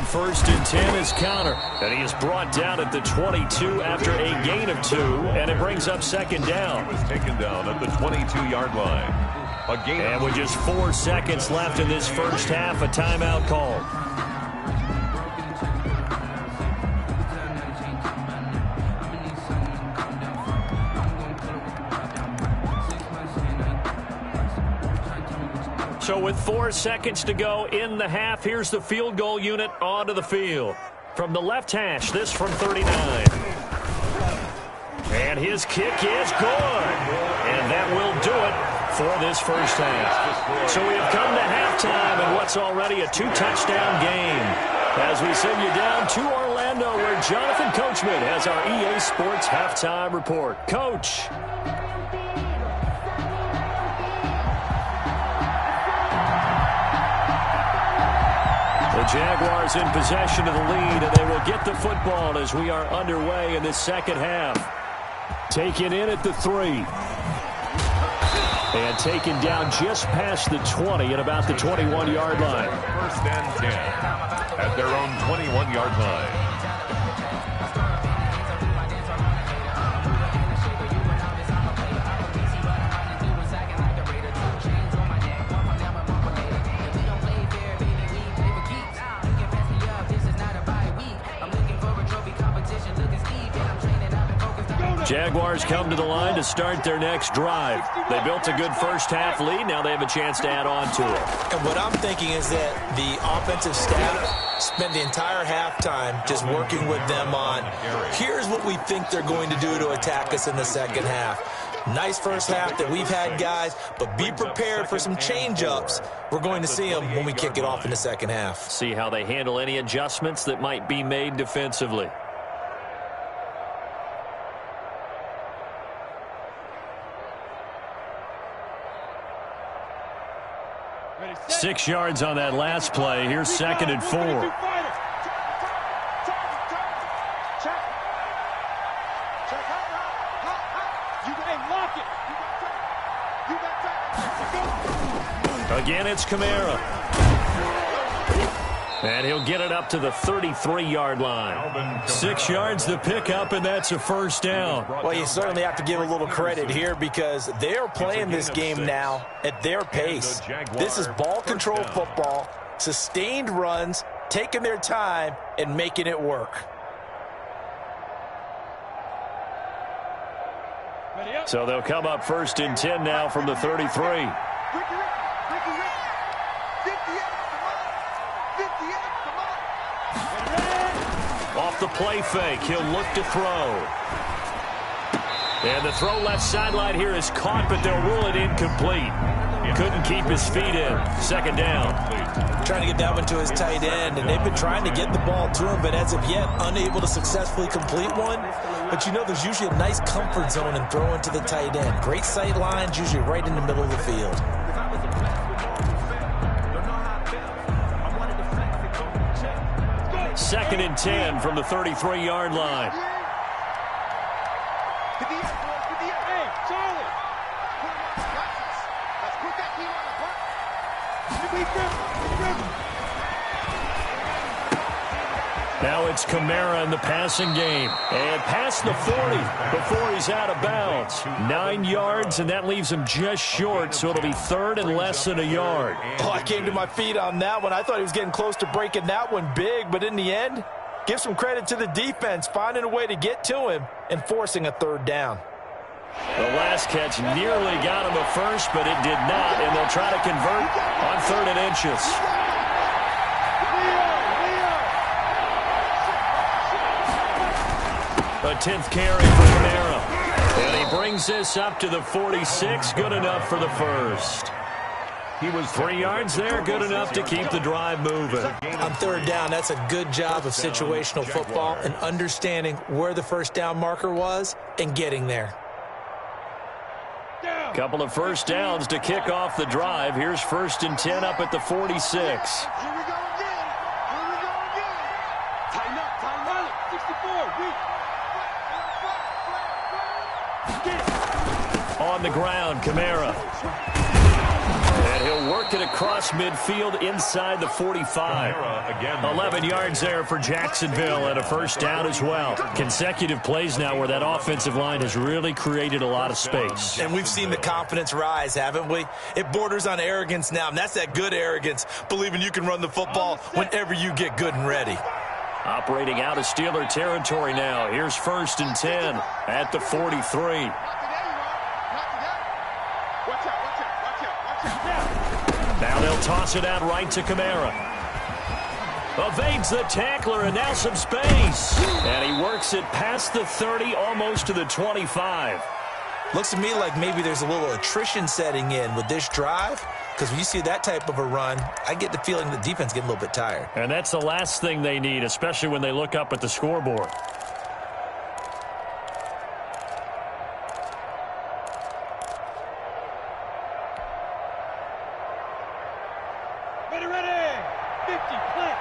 First and 10 is Connor, and he is brought down at the 22 after a gain of 2, and it brings up 2nd down. He was taken down at the 22-yard line. A gain and with just 4 seconds left in this first half, a timeout called. So with 4 seconds to go in the half, here's the field goal unit onto the field. From the left hash, this from 39. And his kick is good. And that will do it for this first half. So we have come to halftime in what's already a 2-touchdown game. As we send you down to Orlando, where Jonathan Coachman has our EA Sports halftime report. Coach. The Jaguars in possession of the lead, and they will get the football as we are underway in this second half. Taken in at the 3. And taken down just past the 20 at about the 21-yard line. First and 10 at their own 21-yard line. Jaguars come to the line to start their next drive. They built a good first-half lead. Now they have a chance to add on to it. And what I'm thinking is that the offensive staff spent the entire halftime just working with them on, here's what we think they're going to do to attack us in the second half. Nice first half that we've had, guys, but be prepared for some change-ups. We're going to see them when we kick it off in the second half. See how they handle any adjustments that might be made defensively. 6 yards on that last play. Here's 2nd and 4. Again, it's Kamara. And he'll get it up to the 33-yard line. 6 yards the pickup, and that's a first down. Well, you certainly have to give a little credit here because they are playing this game now at their pace. This is ball control football, sustained runs, taking their time, and making it work. So they'll come up 1st and 10 now from the 33. Off the play fake, he'll look to throw. And the throw left sideline here is caught, but they'll rule it incomplete. Couldn't keep his feet in. 2nd down. Trying to get that one to his tight end, and they've been trying to get the ball to him, but as of yet, unable to successfully complete one. But you know, there's usually a nice comfort zone in throwing to the tight end. Great sight lines, usually right in the middle of the field. 2nd and 10 from the 33-yard line. Now it's Kamara in the passing game. And past the 40 before he's out of bounds. 9 yards, and that leaves him just short, so it'll be 3rd and less than a yard. Oh, I came to my feet on that one. I thought he was getting close to breaking that one big, but in the end, give some credit to the defense, finding a way to get to him and forcing a 3rd down. The last catch nearly got him a first, but it did not, and they'll try to convert on 3rd and inches. A 10th carry for Canale. And he brings this up to the 46. Good enough for the first. He was 3 yards there. Good enough to keep the drive moving. On 3rd down, that's a good job of situational football and understanding where the first down marker was and getting there. Couple of first downs to kick off the drive. Here's 1st and 10 up at the 46. Here we go again. Here we go again. Tighten up, tighten up. 64. On the ground, Kamara. And he'll work it across midfield inside the 45. 11 yards there for Jacksonville and a first down as well. Consecutive plays now where that offensive line has really created a lot of space. And we've seen the confidence rise, haven't we? It borders on arrogance now, and that's that good arrogance, believing you can run the football whenever you get good and ready. Operating out of Steeler territory now. Here's 1st and 10 at the 43. Now they'll toss it out right to Kamara. Evades the tackler, and now some space. And he works it past the 30, almost to the 25. Looks to me like maybe there's a little attrition setting in with this drive, because when you see that type of a run, I get the feeling the defense getting a little bit tired. And that's the last thing they need, especially when they look up at the scoreboard. Ready. 50, plant.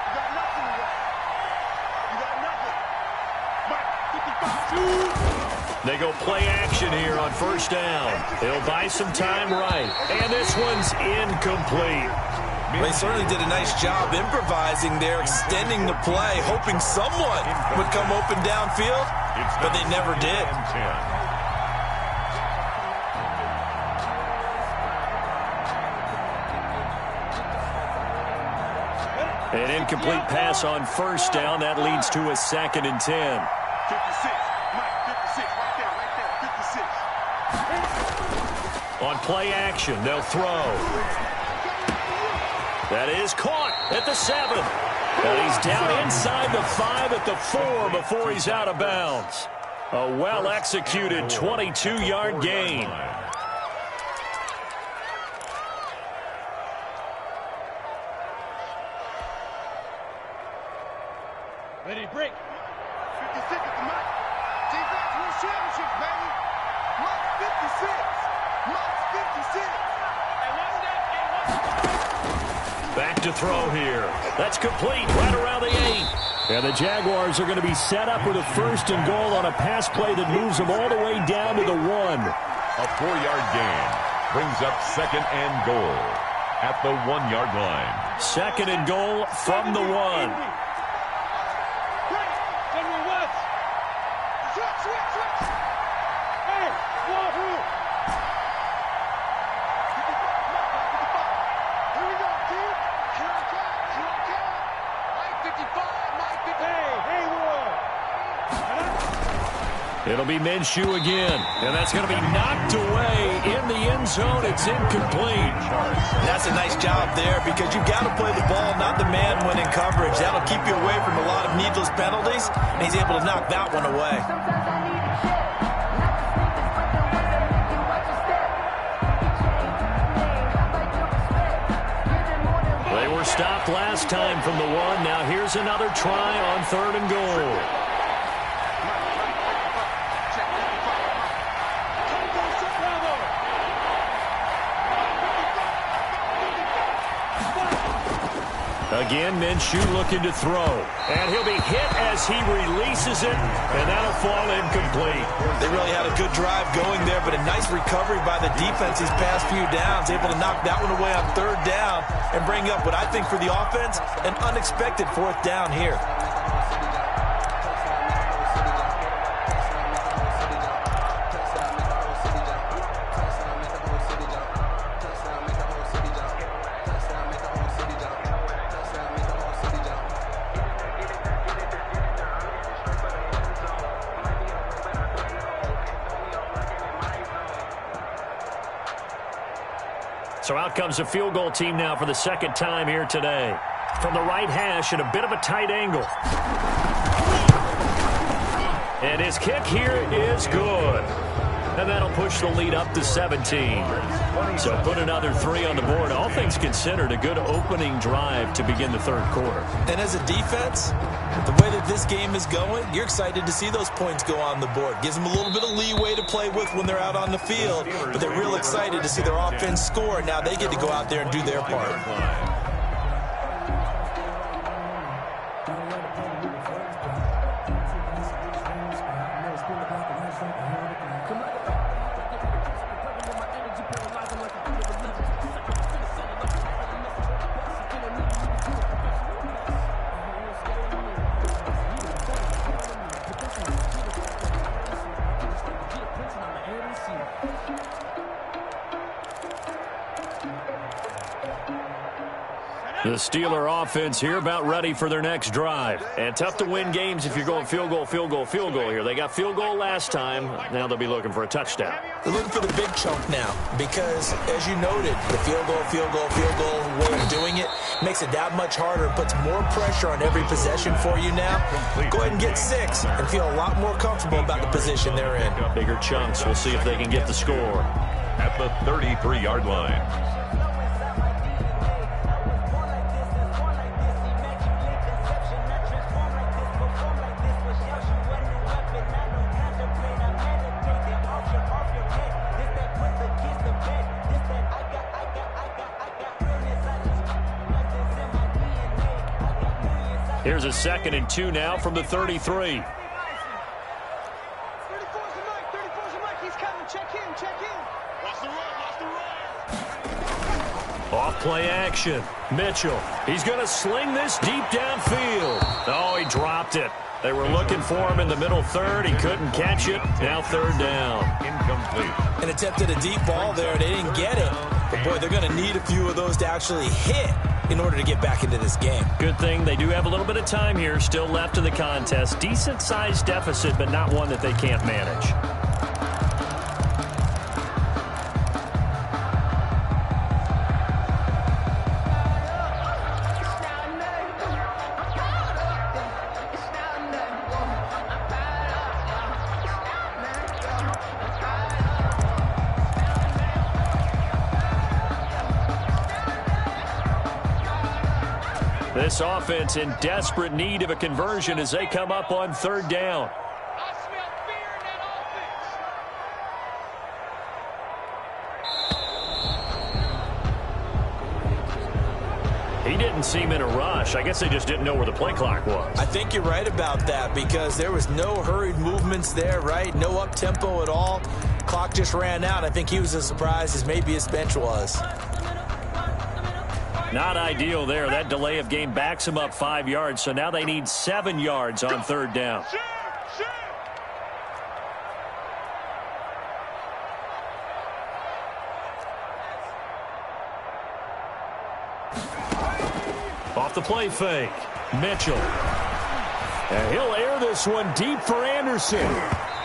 You got nothing left. You got nothing. Mike, 55, shoot. They go play action here on first down. They'll buy some time right. And this one's incomplete. They certainly did a nice job improvising there, extending the play, hoping someone would come open downfield, but they never did. An incomplete pass on first down. That leads to a 2nd and 10. 56, Mike, 56, right there, 56. On play action, they'll throw. That is caught at the 7. And he's down inside the 5 at the 4 before he's out of bounds. A well-executed 22-yard gain. Ready, break. 56 at the Mike. Defense wins championships, baby. Mike 56. Mike 56. Back to throw here. That's complete right around the 8. And the Jaguars are going to be set up with a 1st and goal on a pass play that moves them all the way down to the 1. A 4-yard gain brings up 2nd and goal at the 1-yard line. 2nd and goal from the 1. Hey, wahoo! Here we go, team. Here I come. Mike 55, Mike 50. Hey, It'll be Minshew again. And that's going to be knocked away in the end zone. It's incomplete. That's a nice job there, because you've got to play the ball, not the man when in coverage. That'll keep you away from a lot of needless penalties, and he's able to knock that one away. They were stopped last time from the 1. Now here's another try on 3rd and goal. Again, Minshew looking to throw. And he'll be hit as he releases it, and that'll fall incomplete. They really had a good drive going there, but a nice recovery by the defense these past few downs, able to knock that one away on 3rd down and bring up what I think for the offense, an unexpected 4th down here. So out comes the field goal team now for the 2nd time here today. From the right hash at a bit of a tight angle. And his kick here is good. And that'll push the lead up to 17. So put another 3 on the board. All things considered, a good opening drive to begin the 3rd quarter. And as a defense, the way that this game is going, you're excited to see those points go on the board. Gives them a little bit of leeway to play with when they're out on the field, but they're real excited to see their offense score. Now they get to go out there and do their part. The Steeler offense here about ready for their next drive. And tough to win games if you're going field goal, field goal, field goal here. They got field goal last time. Now they'll be looking for a touchdown. They're looking for the big chunk now because, as you noted, the field goal way of doing it makes it that much harder and puts more pressure on every possession for you now. Go ahead and get 6 and feel a lot more comfortable about the position they're in. Bigger chunks. We'll see if they can get the score. At the 33-yard line. Here's a 2nd and 2 now from the 33. 34's the mic. 34's the mic. He's coming. Check in. Watch the run. Off play action. Mitchell. He's going to sling this deep downfield. Oh, he dropped it. They were looking for him in the middle third. He couldn't catch it. Now 3rd down. Incomplete. And attempted a deep ball there. They didn't get it. But, boy, they're going to need a few of those to actually hit in order to get back into this game. Good thing they do have a little bit of time here still left in the contest. Decent-sized deficit, but not one that they can't manage. This offense in desperate need of a conversion as they come up on 3rd down. I smell fear in that offense. He didn't seem in a rush. I guess they just didn't know where the play clock was. I think you're right about that because there was no hurried movements there, right? No up-tempo at all. Clock just ran out. I think he was as surprised as maybe his bench was. Not ideal there. That delay of game backs him up 5 yards, so now they need 7 yards on 3rd down. Off the play fake. Mitchell. And he'll air this one deep for Anderson.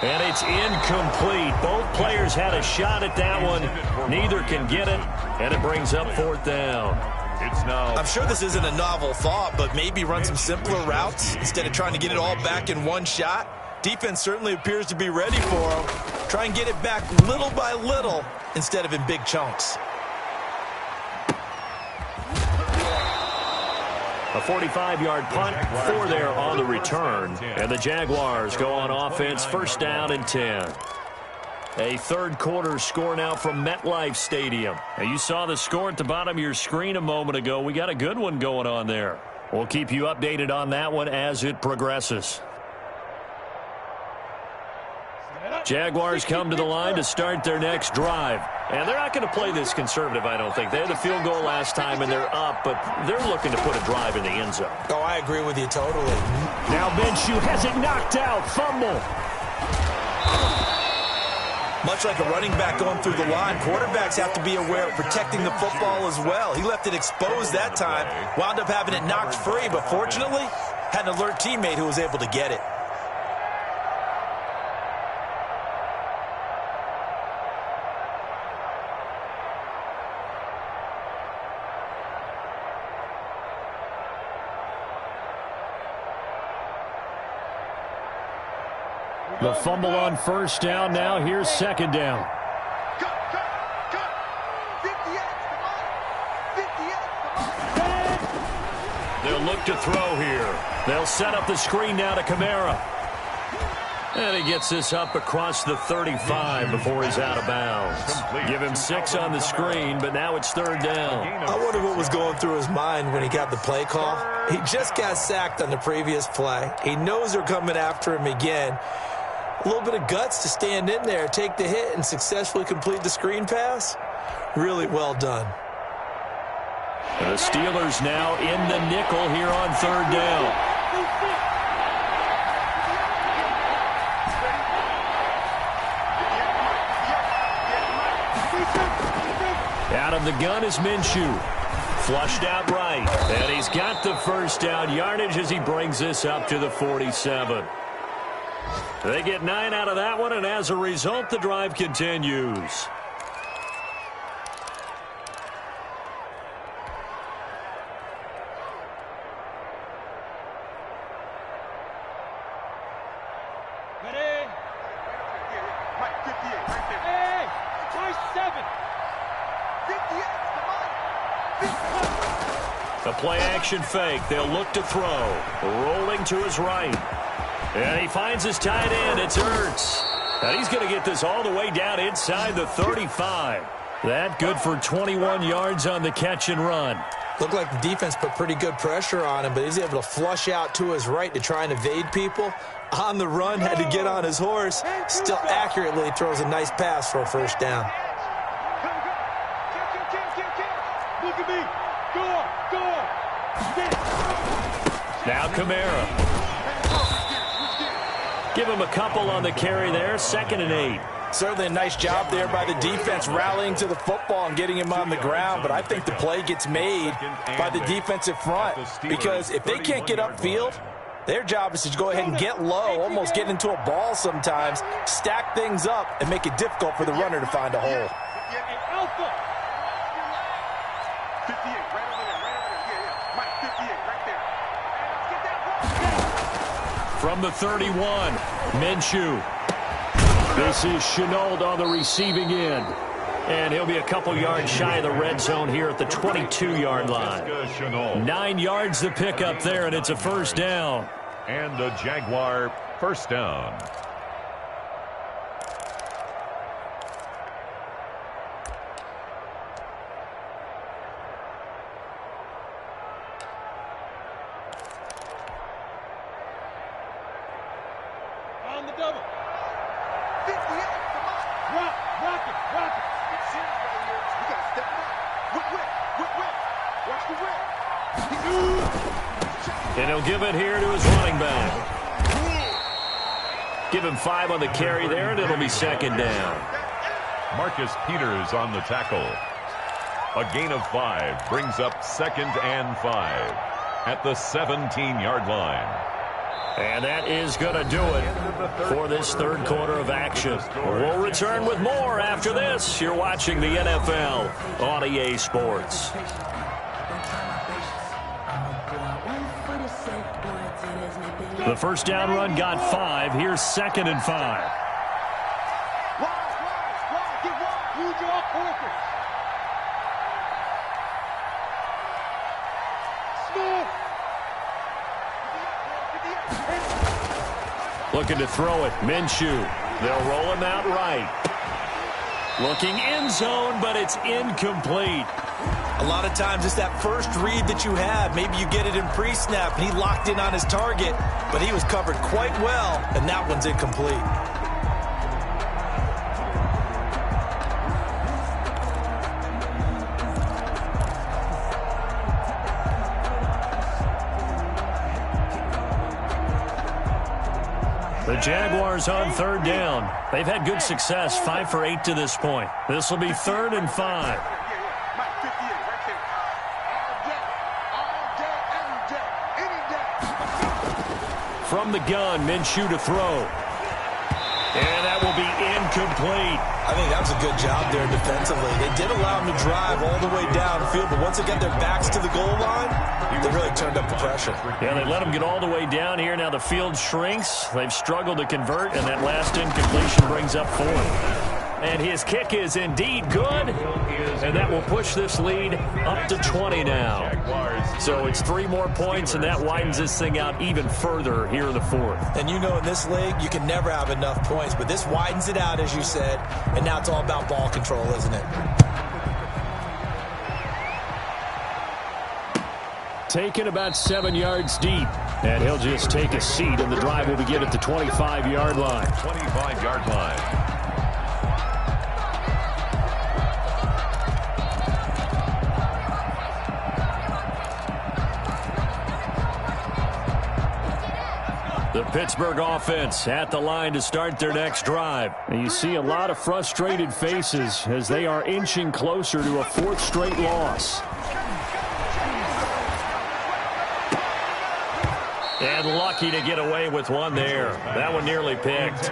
And it's incomplete. Both players had a shot at that one. Neither can get it, and it brings up 4th down. I'm sure this isn't a novel thought, but maybe run some simpler routes instead of trying to get it all back in one shot. Defense certainly appears to be ready for him. Try and get it back little by little instead of in big chunks. A 45-yard punt, 4 there on the return. And the Jaguars go on offense, 1st down and 10. A 3rd quarter score now from MetLife Stadium. And you saw the score at the bottom of your screen a moment ago. We got a good one going on there. We'll keep you updated on that one as it progresses. Jaguars come to the line to start their next drive. And they're not going to play this conservative, I don't think. They had the field goal last time, and they're up, but they're looking to put a drive in the end zone. Oh, I agree with you totally. Now Minshew has it knocked out. Fumble. Much like a running back going through the line, quarterbacks have to be aware of protecting the football as well. He left it exposed that time, wound up having it knocked free, but fortunately, had an alert teammate who was able to get it. The fumble on 1st down. Now here's 2nd down. Cut. 58. They'll look to throw here. They'll set up the screen now to Kamara. And he gets this up across the 35 before he's out of bounds. Give him 6 on the screen, but now it's 3rd down. I wonder what was going through his mind when he got the play call. He just got sacked on the previous play. He knows they're coming after him again. A little bit of guts to stand in there, take the hit, and successfully complete the screen pass. Really well done. The Steelers now in the nickel here on 3rd down. Out of the gun is Minshew. Flushed out right. And he's got the first down yardage as he brings this up to the 47. They get 9 out of that one, and as a result, the drive continues. A play-action fake. They'll look to throw. Rolling to his right. And he finds his tight end. It's Ertz. And he's going to get this all the way down inside the 35. That good for 21 yards on the catch and run. Looked like the defense put pretty good pressure on him, but he's able to flush out to his right to try and evade people. On the run, had to get on his horse. Still accurately throws a nice pass for a first down. Look at me. Go on. Now Kamara. Give him a couple on the carry there. 2nd and 8. Certainly a nice job there by the defense rallying to the football and getting him on the ground, but I think the play gets made by the defensive front because if they can't get upfield, their job is to go ahead and get low, almost get into a ball sometimes, stack things up, and make it difficult for the runner to find a hole. From the 31, Minshew. This is Chenault on the receiving end. And he'll be a couple yards shy of the red zone here at the 22-yard line. 9 yards to pick up there, and it's a first down. And a Jaguar first down. On the double. 58, come on. Rock it. It's serious right here. We got to step it up. Whip. Watch the whip. And he'll give it here to his running back. Give him 5 on the carry there, and it'll be 2nd down. Marcus Peters on the tackle. A gain of 5 brings up 2nd and 5 at the 17-yard line. And that is going to do it for this third quarter of action. We'll return with more after this. You're watching the NFL on EA Sports. The first down run got 5. Here's 2nd and 5. Looking to throw it. Minshew. They'll roll him out right. Looking end zone, but it's incomplete. A lot of times it's that first read that you have. Maybe you get it in pre-snap, and he locked in on his target, but he was covered quite well, and that one's incomplete. The Jaguars on 3rd down. They've had good success, 5 for 8 to this point. This will be 3rd and 5. From the gun, Minshew to throw. And that will be incomplete. I think that was a good job there defensively. They did allow him to drive all the way downfield, but once they got their backs to the goal line, they really turned up the pressure. Yeah, they let him get all the way down here. Now the field shrinks. They've struggled to convert, and that last incompletion brings up 4th. And his kick is indeed good, and that will push this lead up to 20 now. So it's 3 more points, and that widens this thing out even further here in the 4th. And you know in this league, you can never have enough points, but this widens it out, as you said, and now it's all about ball control, isn't it? Taken about 7 yards deep, and he'll just take a seat, and the drive will begin at the 25-yard line. 25-yard line. The Pittsburgh offense at the line to start their next drive. And you see a lot of frustrated faces as they are inching closer to a 4th straight loss. And lucky to get away with one there. That one nearly picked.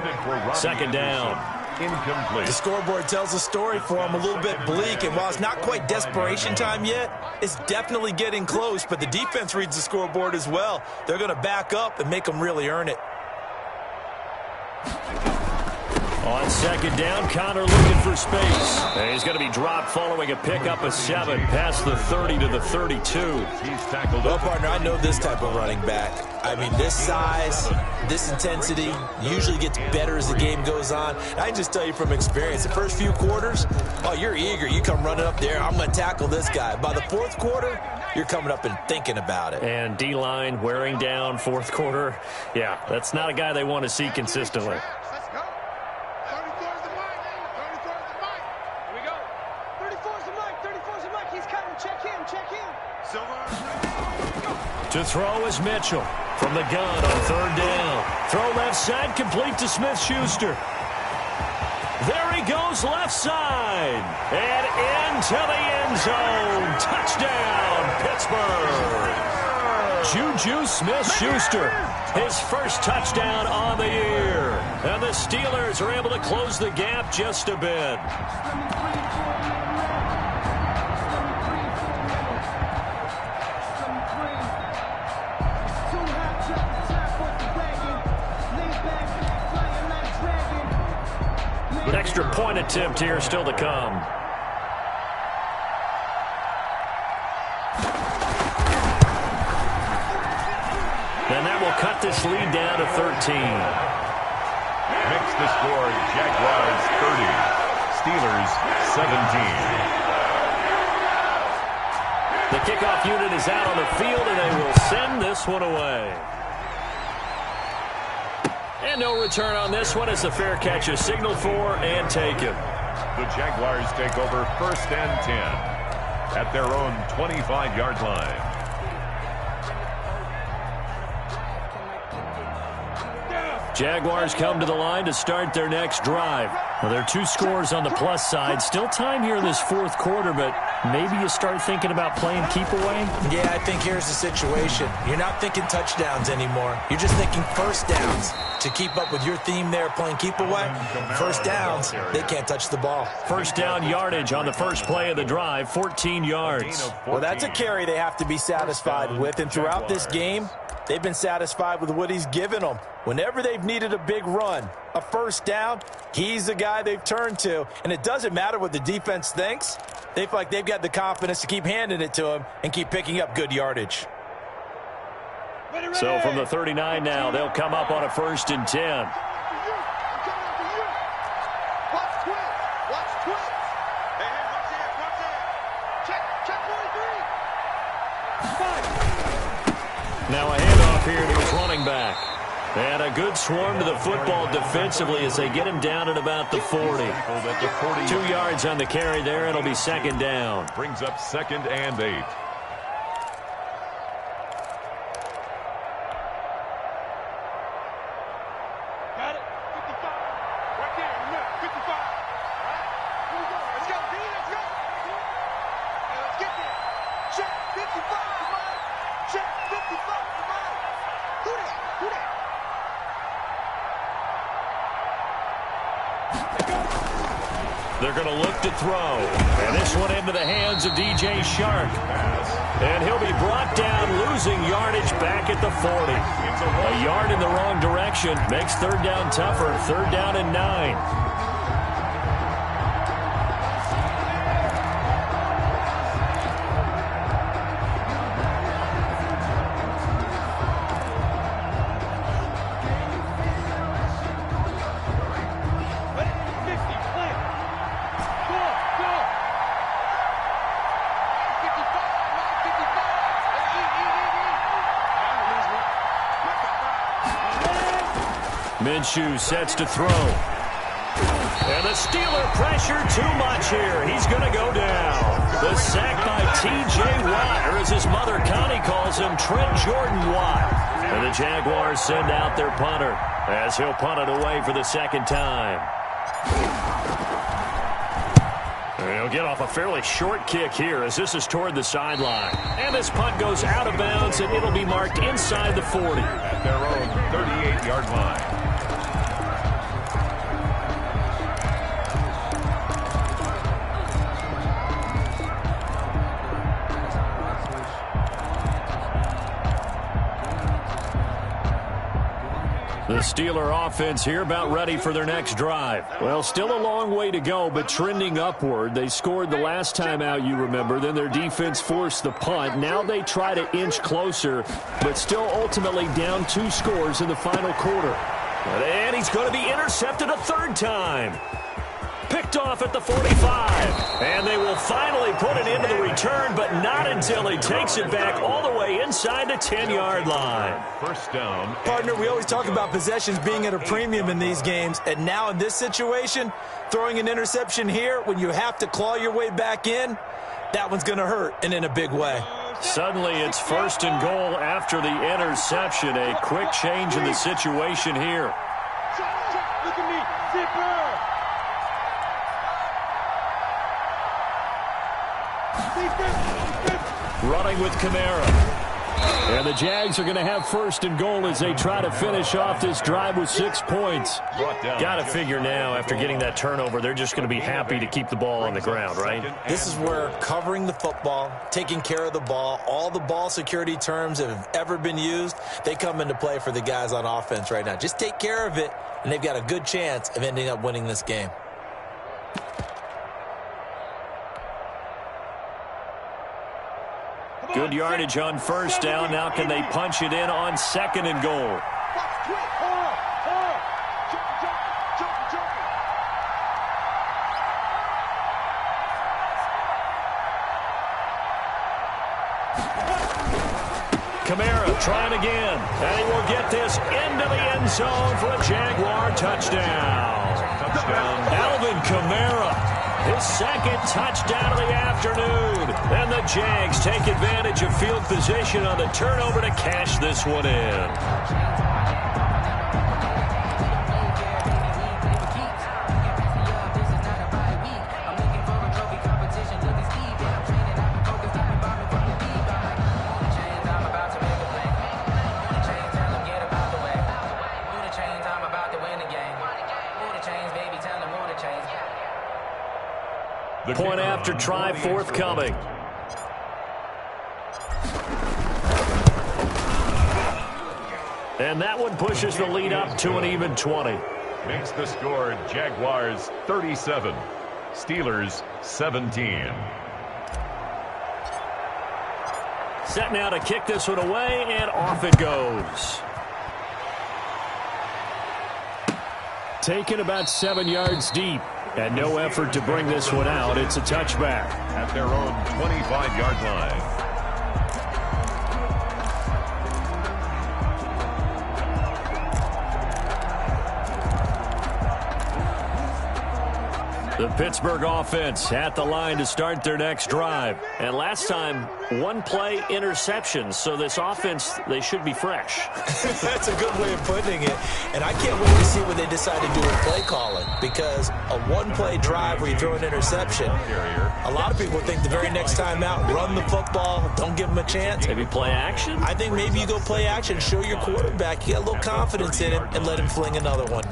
Second down. Incomplete. The scoreboard tells a story for him, a little bit bleak, and while it's not quite desperation time yet, it's definitely getting close, but the defense reads the scoreboard as well. They're going to back up and make them really earn it. On second down, Connor looking for space. And he's going to be dropped following a pickup of 7 past the 30 to the 32. He's tackled Well, up. partner, I know this type of running back. I mean, this size, this intensity usually gets better as the game goes on. I can just tell you from experience, the first few quarters, oh, you're eager. You come running up there, I'm going to tackle this guy. By the fourth quarter, you're coming up and thinking about it. And D-line wearing down fourth quarter. Yeah, that's not a guy they want to see consistently. Let's go. 34's the mic. 34's the mic. Here we go. 34's the mic. 34's the mic. He's coming. Check him. Check him. Silver. To throw is Mitchell from the gun on third down. Throw left side, complete to Smith-Schuster. There he goes left side. And into the end zone. Touchdown, Pittsburgh. Juju Smith-Schuster, his first touchdown on the year. And the Steelers are able to close the gap just a bit. An extra point attempt here still to come. And that will cut this lead down to 13. Makes the score Jaguars 30, Steelers 17. The kickoff unit is out on the field, and they will send this one away. And no return on this one as the fair catch is signaled for and taken. The Jaguars take over 1st and 10 at their own 25-yard line. Jaguars come to the line to start their next drive. Well, there are 2 scores on the plus side. Still time here in this fourth quarter, but maybe you start thinking about playing keep away? Yeah, I think here's the situation. You're not thinking touchdowns anymore. You're just thinking first downs. To keep up with your theme there, playing keep away, first downs, they can't touch the ball. First down yardage on the first play of the drive, 14 yards. Well, that's a carry they have to be satisfied with, and throughout this game, they've been satisfied with what he's given them. Whenever they've needed a big run, a first down, he's the guy they've turned to. And it doesn't matter what the defense thinks. They feel like they've got the confidence to keep handing it to him and keep picking up good yardage. So from the 39 now, they'll come up on a 1st and 10. Watch twins. Watch twins. Hey, watch it. Watch it. Check 43. Now a handoff here to his running back. And a good swarm to the football defensively as they get him down at about the 40. 2 yards on the carry there. It'll be second down. Brings up 2nd and 8. Got it. 55. Right there. Remember, 55. All right. Here we go. Let's go. D, let's go. Hey, let's get there. Check 55 to mine. Check 55 to mine. Who that? Who that? They're going to look to throw. And this one into the hands of DJ Shark. And he'll be brought down, losing yardage back at the 40. A yard in the wrong direction makes third down tougher. 3rd down and 9. Minshew sets to throw. And the Steeler pressure too much here. He's going to go down. The sack by T.J. Watt, or as his mother Connie calls him, Trent Jordan Watt. And the Jaguars send out their punter as he'll punt it away for the second time. And he'll They'll get off a fairly short kick here as this is toward the sideline. And this punt goes out of bounds, and it'll be marked inside the 40. At their own 38-yard line. The Steeler offense here about ready for their next drive. Well, still a long way to go, but trending upward. They scored the last time out, you remember. Then their defense forced the punt. Now they try to inch closer, but still ultimately down 2 scores in the final quarter. And he's going to be intercepted a third time. Picked off at the 45. And they will finally put it into the return, but not until he takes it back all the way inside the 10-yard line. First down. Partner, we always talk about possessions being at a premium in these games, and now in this situation, throwing an interception here when you have to claw your way back in, that one's going to hurt, and in a big way. Suddenly it's first and goal after the interception. A quick change in the situation here. Look at me. Zipper. Running with Kamara. And the Jags are going to have first and goal as they try to finish off this drive with 6 points. Got to figure now, after getting that turnover, they're just going to be happy to keep the ball on the ground, right? This is where covering the football, taking care of the ball, all the ball security terms that have ever been used, they come into play for the guys on offense right now. Just take care of it, and they've got a good chance of ending up winning this game. Good yardage on first down. Now can they punch it in on second and goal? Kamara trying again. And he will get this into the end zone for a Jaguar touchdown. Alvin Kamara. His second touchdown of the afternoon. And the Jags take advantage of field position on the turnover to cash this one in. Point after try forthcoming. And that one pushes the lead up to an even 20. Makes the score Jaguars 37, Steelers 17. Set now to kick this one away, and off it goes. Taken about 7 yards deep. And no effort to bring this one out. It's a touchback. At their own 25-yard line. The Pittsburgh offense at the line to start their next drive. And last time, 1-play interception. So this offense, they should be fresh. That's a good way of putting it. And I can't wait to see what they decide to do with play calling. Because a 1-play drive where you throw an interception, a lot of people think the very next time out, run the football, don't give them a chance. Maybe play action? I think maybe you go play action, show your quarterback you got a little confidence in him, and let him fling another one.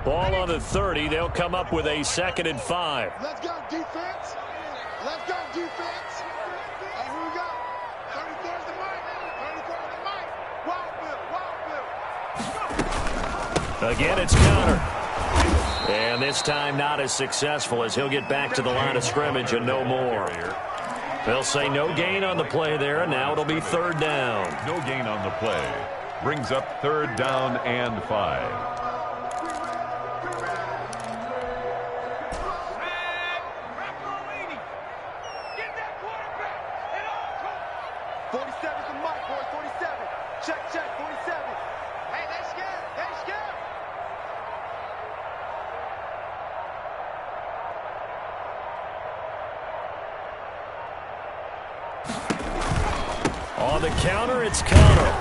Ball on the 30. They'll come up with a 2nd and 5. Let's go, defense. Let's go, defense. Hey, who we got? 34's the mic. 34's the mic. Wild Bill. Again, it's counter. And this time not as successful as he'll get back to the line of scrimmage and no more. They'll say no gain on the play there, and now it'll be 3rd down. No gain on the play. Brings up 3rd down and 5. On the counter, it's Connor.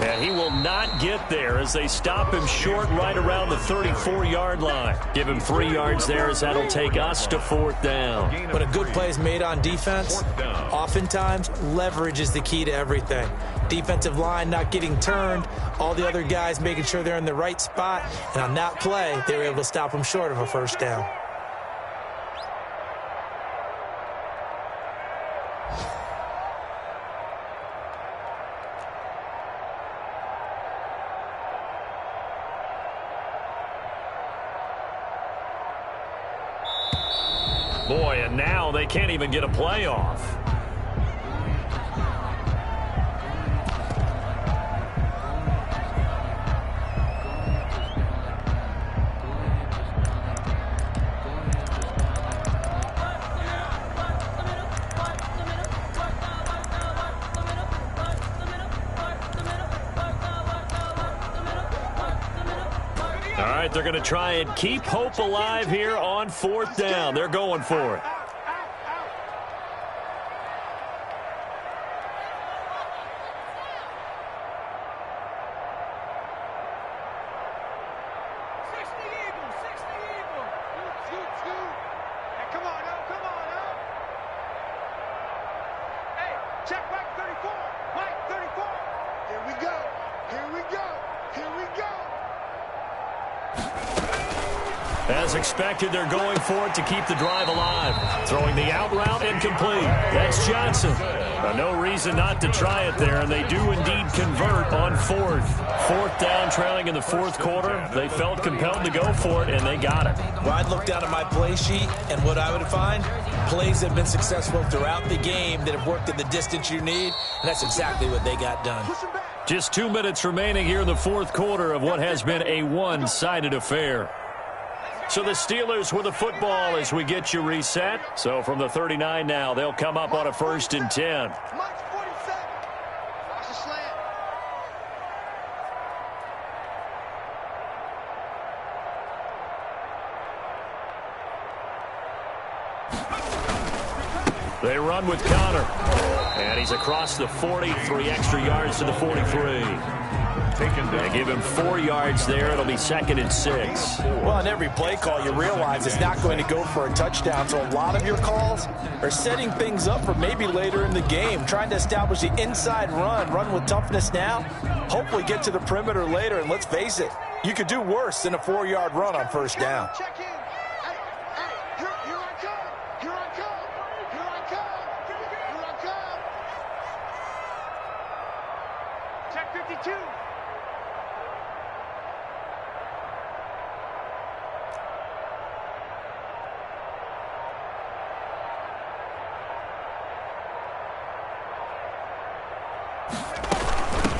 And he will not get there as they stop him short right around the 34-yard line. Give him 3 yards there as that'll take us to 4th down. When a good play is made on defense, oftentimes leverage is the key to everything. Defensive line not getting turned, all the other guys making sure they're in the right spot, and on that play, they were able to stop him short of a 1st down. Boy, and now they can't even get a play off. All right, they're going to try and keep hope alive here on 4th down. They're going for it. Check Mike 34. Mike 34. Here we go. Here we go. Here we go. As expected, they're going for it to keep the drive alive. Throwing the out route incomplete. That's Johnson. No reason not to try it there, and they do indeed convert on 4th. 4th down, trailing in the 4th quarter. They felt compelled to go for it, and they got it. Well, I'd look down at my play sheet, and what I would find, plays have been successful throughout the game that have worked at the distance you need, and that's exactly what they got done. Just 2 minutes remaining here in the 4th quarter of what has been a one-sided affair. So the Steelers with the football as we get you reset. So from the 39 now, they'll come up on a 1st and 10. Mike's 47. Watch the slant. They run with Connor. And he's across the 40, 3 extra yards to the 43. They give him 4 yards there. It'll be 2nd and 6. Well, on every play call, you realize it's not going to go for a touchdown. So a lot of your calls are setting things up for maybe later in the game, trying to establish the inside run with toughness now, hopefully get to the perimeter later. And let's face it, you could do worse than a 4-yard run on 1st down. Check in. Hey, here I come. Here I come. Here I come. Here I come. Check 52.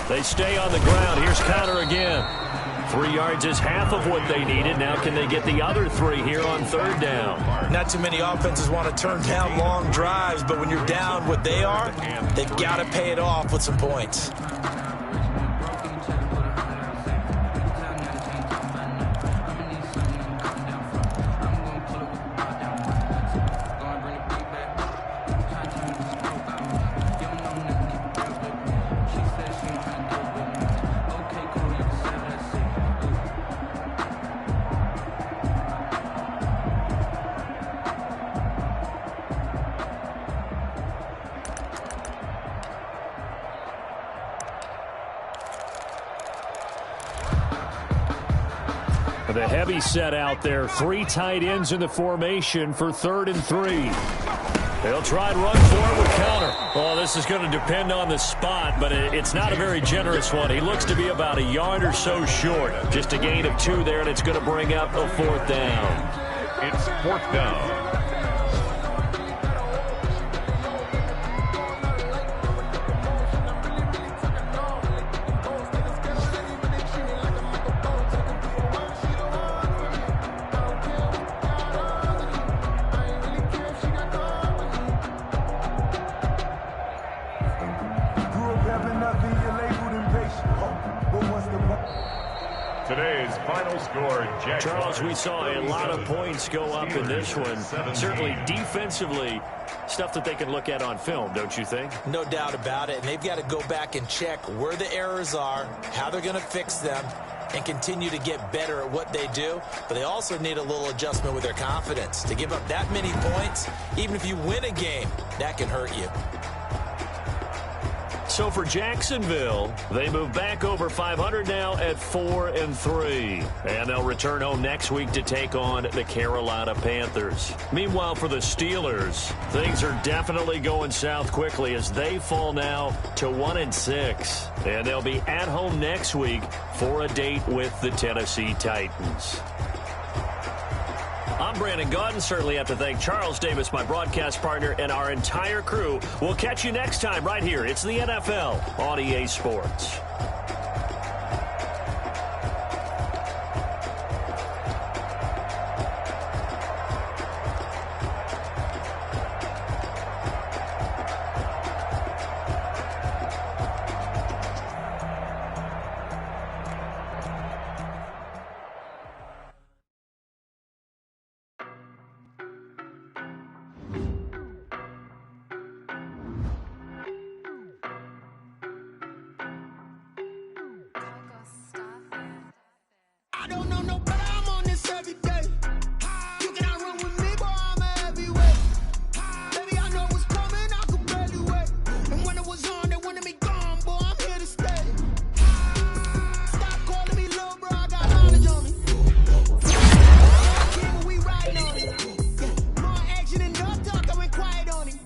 They stay on the ground. Here's Connor again. 3 yards is half of what they needed. Now can they get the other 3 here on 3rd down? Not too many offenses want to turn down long drives, but when you're down what they are, they've got to pay it off with some points. The heavy set out there. 3 tight ends in the formation for 3rd and 3. They'll try and run for it with Connor. Well, this is going to depend on the spot, but it's not a very generous one. He looks to be about a yard or so short. Just a gain of 2 there, and it's going to bring up a 4th down. It's 4th down. Today's final score, Jaguars. Charles, we saw a lot of points go up in this one. Certainly defensively, stuff that they can look at on film, don't you think? No doubt about it. And they've got to go back and check where the errors are, how they're going to fix them, and continue to get better at what they do. But they also need a little adjustment with their confidence. To give up that many points, even if you win a game, that can hurt you. So for Jacksonville, they move back over 500 now at 4-3. And they'll return home next week to take on the Carolina Panthers. Meanwhile, for the Steelers, things are definitely going south quickly as they fall now to 1-6. And they'll be at home next week for a date with the Tennessee Titans. I'm Brandon Gaudin. Certainly have to thank Charles Davis, my broadcast partner, and our entire crew. We'll catch you next time right here. It's the NFL on EA Sports. I don't know no better, I'm on this every day. You cannot run with me, boy, I'm a heavyweight. Baby, I know what's coming, I could barely wait. And when it was on, they wanted me gone, boy, I'm here to stay. Stop calling me little bro, I got knowledge on me. King, we riding on it. More action and no talk, I went quiet on him.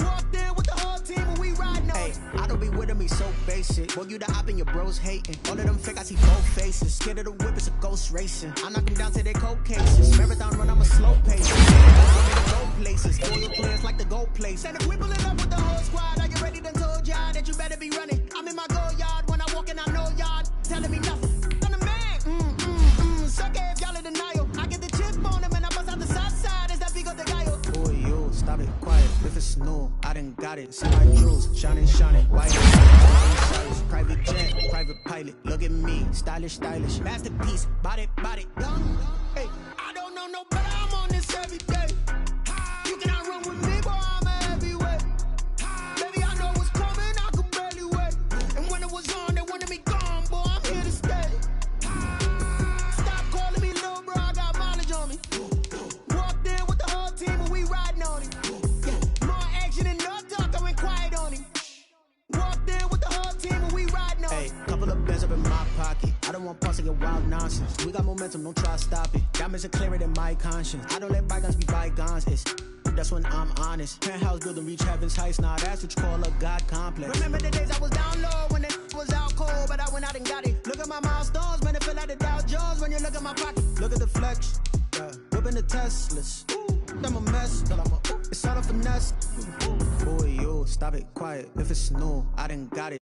Walked in with the whole team and we riding on it. I don't be with him, he's so basic. Boy, you the op and your bros hating. All of them fake, I see both faces. Scared of the whip, it's a ghost racing. I knock them down to their cold cases. Marathon run, I'm a slow pace. Go places. Loyal players like the gold place. And if we pulling up with the whole squad, are you ready to told y'all that you better be running? I'm in my go yard when I walk in, I know y'all telling me nothing. I'm the man. Suck it if y'all in denial. I get the chip on them and I bust out the south side. Is that big of the guy? Boy, you stop it quiet. If it's new, I done got it. See my jewels, shining, white. Private jet, private pilot. Look at me, stylish, masterpiece. Body, young. Hey, I don't know no better, I'm on this every day. You cannot run with me, boy, I'm a heavyweight. Baby, I know what's coming, I could barely wait. And when it was on, they wanted me gone, boy, I'm here to stay. Stop calling me little bro, I got mileage on me. Walked in with the whole team and we riding on it. More action and no talk, I went quiet on him. Walked in with the whole team and we riding on it. Hey, couple of bands up in my pocket. I don't want parts of your wild nonsense. We got momentum, don't try to stop it. Diamonds are clearer than my conscience. I don't let bygones be bygones. That's when I'm honest. Penthouse building, reach heaven's heights. Now that's what you call a God complex. Remember the days I was down low when it was out cold, but I went out and got it. Look at my milestones, man, it feel like the Dow Jones when you look at my pocket. Look at the flex, whipping the Teslas. I'm a mess, it's all a finesse. Boy, you stop it quiet. If it's new, I done got it.